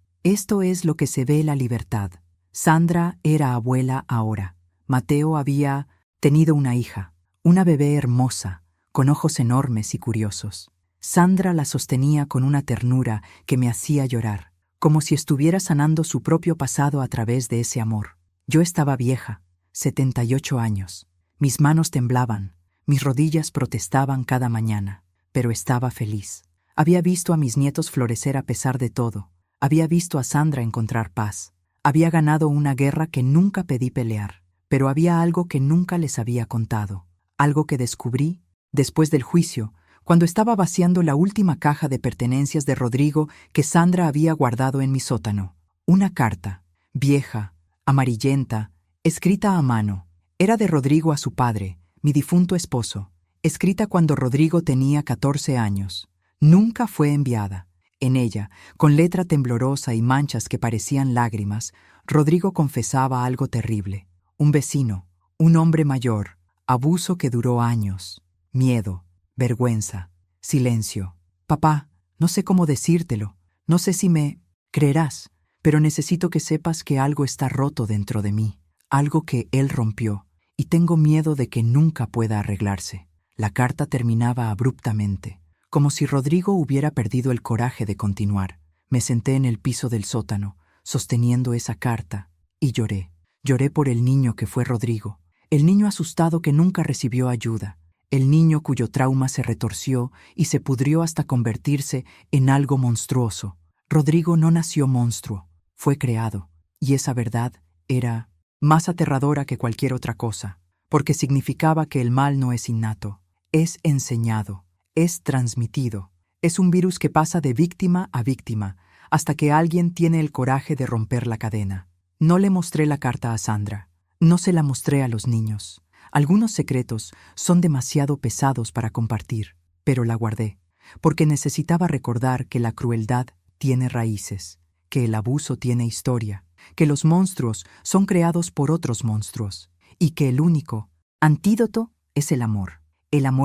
es lo que se ve la libertad. Sandra era abuela ahora. Mateo había tenido una hija, una bebé hermosa, con ojos enormes y curiosos. Sandra la sostenía con una ternura que me hacía llorar, como si estuviera sanando su propio pasado a través de ese amor. Yo estaba vieja, 78 años. Mis manos temblaban, mis rodillas protestaban cada mañana, pero estaba feliz. Había visto a mis nietos florecer a pesar de todo. Había visto a Sandra encontrar paz. Había ganado una guerra que nunca pedí pelear, pero había algo que nunca les había contado, algo que descubrí después del juicio, cuando estaba vaciando la última caja de pertenencias de Rodrigo que Sandra había guardado en mi sótano. Una carta, vieja, amarillenta, escrita a mano. Era de Rodrigo a su padre, mi difunto esposo, escrita cuando Rodrigo tenía 14 años. Nunca fue enviada. En ella, con letra temblorosa y manchas que parecían lágrimas, Rodrigo confesaba algo terrible. Un vecino, un hombre mayor, abuso que duró años, miedo, vergüenza, silencio. Papá, no sé cómo decírtelo, no sé si me creerás, pero necesito que sepas que algo está roto dentro de mí, algo que él rompió, y tengo miedo de que nunca pueda arreglarse. La carta terminaba abruptamente, como si Rodrigo hubiera perdido el coraje de continuar. Me senté en el piso del sótano, sosteniendo esa carta, y lloré. Lloré por el niño que fue Rodrigo, el niño asustado que nunca recibió ayuda, el niño cuyo trauma se retorció y se pudrió hasta convertirse en algo monstruoso. Rodrigo no nació monstruo, fue creado, y esa verdad era más aterradora que cualquier otra cosa, porque significaba que el mal no es innato, es enseñado, es transmitido, es un virus que pasa de víctima a víctima, hasta que alguien tiene el coraje de romper la cadena. No le mostré la carta a Sandra, no se la mostré a los niños. Algunos secretos son demasiado pesados para compartir, pero la guardé, porque necesitaba recordar que la crueldad tiene raíces, que el abuso tiene historia, que los monstruos son creados por otros monstruos, y que el único antídoto es el amor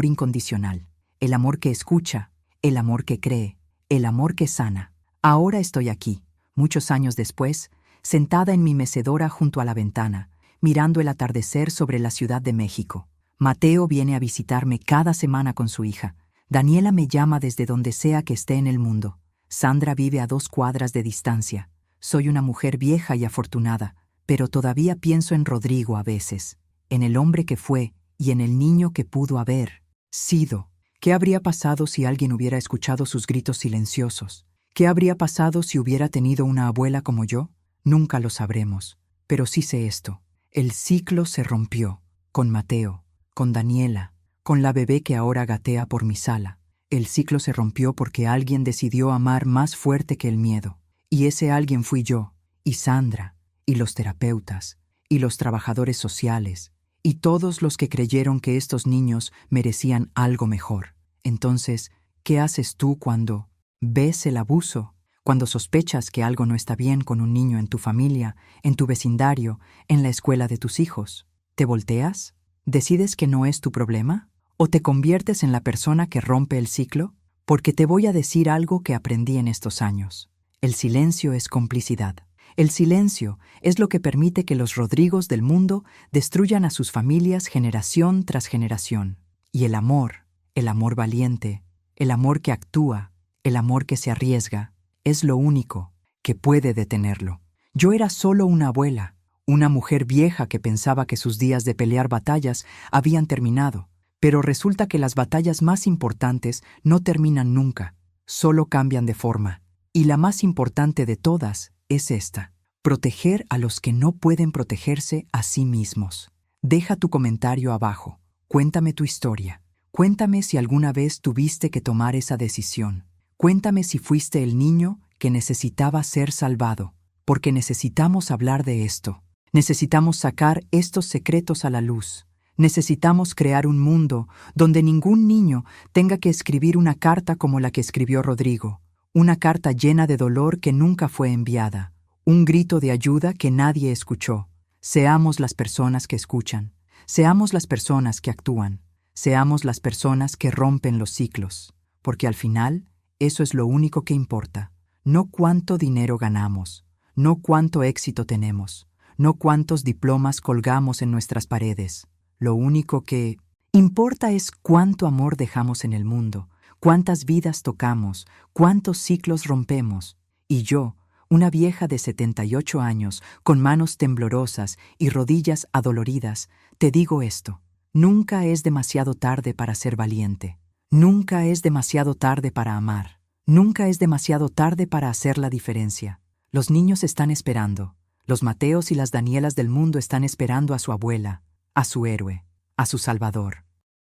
incondicional, el amor que escucha, el amor que cree, el amor que sana. Ahora estoy aquí, muchos años después, sentada en mi mecedora junto a la ventana, mirando el atardecer sobre la Ciudad de México. Mateo viene a visitarme cada semana con su hija. Daniela me llama desde donde sea que esté en el mundo. Sandra vive a 2 cuadras de distancia. Soy una mujer vieja y afortunada, pero todavía pienso en Rodrigo a veces, en el hombre que fue y en el niño que pudo haber sido. ¿Qué habría pasado si alguien hubiera escuchado sus gritos silenciosos? ¿Qué habría pasado si hubiera tenido una abuela como yo? Nunca lo sabremos, pero sí sé esto. El ciclo se rompió, con Mateo, con Daniela, con la bebé que ahora gatea por mi sala. El ciclo se rompió porque alguien decidió amar más fuerte que el miedo. Y ese alguien fui yo, y Sandra, y los terapeutas, y los trabajadores sociales, y todos los que creyeron que estos niños merecían algo mejor. Entonces, ¿qué haces tú cuando ves el abuso? Cuando sospechas que algo no está bien con un niño en tu familia, en tu vecindario, en la escuela de tus hijos. ¿Te volteas? ¿Decides que no es tu problema? ¿O te conviertes en la persona que rompe el ciclo? Porque te voy a decir algo que aprendí en estos años. El silencio es complicidad. El silencio es lo que permite que los Rodrigos del mundo destruyan a sus familias generación tras generación. Y el amor valiente, el amor que actúa, el amor que se arriesga, es lo único que puede detenerlo. Yo era solo una abuela, una mujer vieja que pensaba que sus días de pelear batallas habían terminado, Pero resulta que las batallas más importantes no terminan nunca, solo cambian de forma. Y la más importante de todas es esta: proteger a los que no pueden protegerse a sí mismos. Deja tu comentario abajo. Cuéntame tu historia. Cuéntame si alguna vez tuviste que tomar esa decisión. Cuéntame si fuiste el niño que necesitaba ser salvado, porque necesitamos hablar de esto. Necesitamos sacar estos secretos a la luz. Necesitamos crear un mundo donde ningún niño tenga que escribir una carta como la que escribió Rodrigo, una carta llena de dolor que nunca fue enviada, un grito de ayuda que nadie escuchó. Seamos las personas que escuchan, seamos las personas que actúan, seamos las personas que rompen los ciclos, porque al final eso es lo único que importa, no cuánto dinero ganamos, no cuánto éxito tenemos, no cuántos diplomas colgamos en nuestras paredes. Lo único que importa es cuánto amor dejamos en el mundo, cuántas vidas tocamos, cuántos ciclos rompemos. Y yo, una vieja de 78 años, con manos temblorosas y rodillas adoloridas, te digo esto: nunca es demasiado tarde para ser valiente. Nunca es demasiado tarde para amar. Nunca es demasiado tarde para hacer la diferencia. Los niños están esperando. Los Mateos y las Danielas del mundo están esperando a su abuela, a su héroe, a su salvador.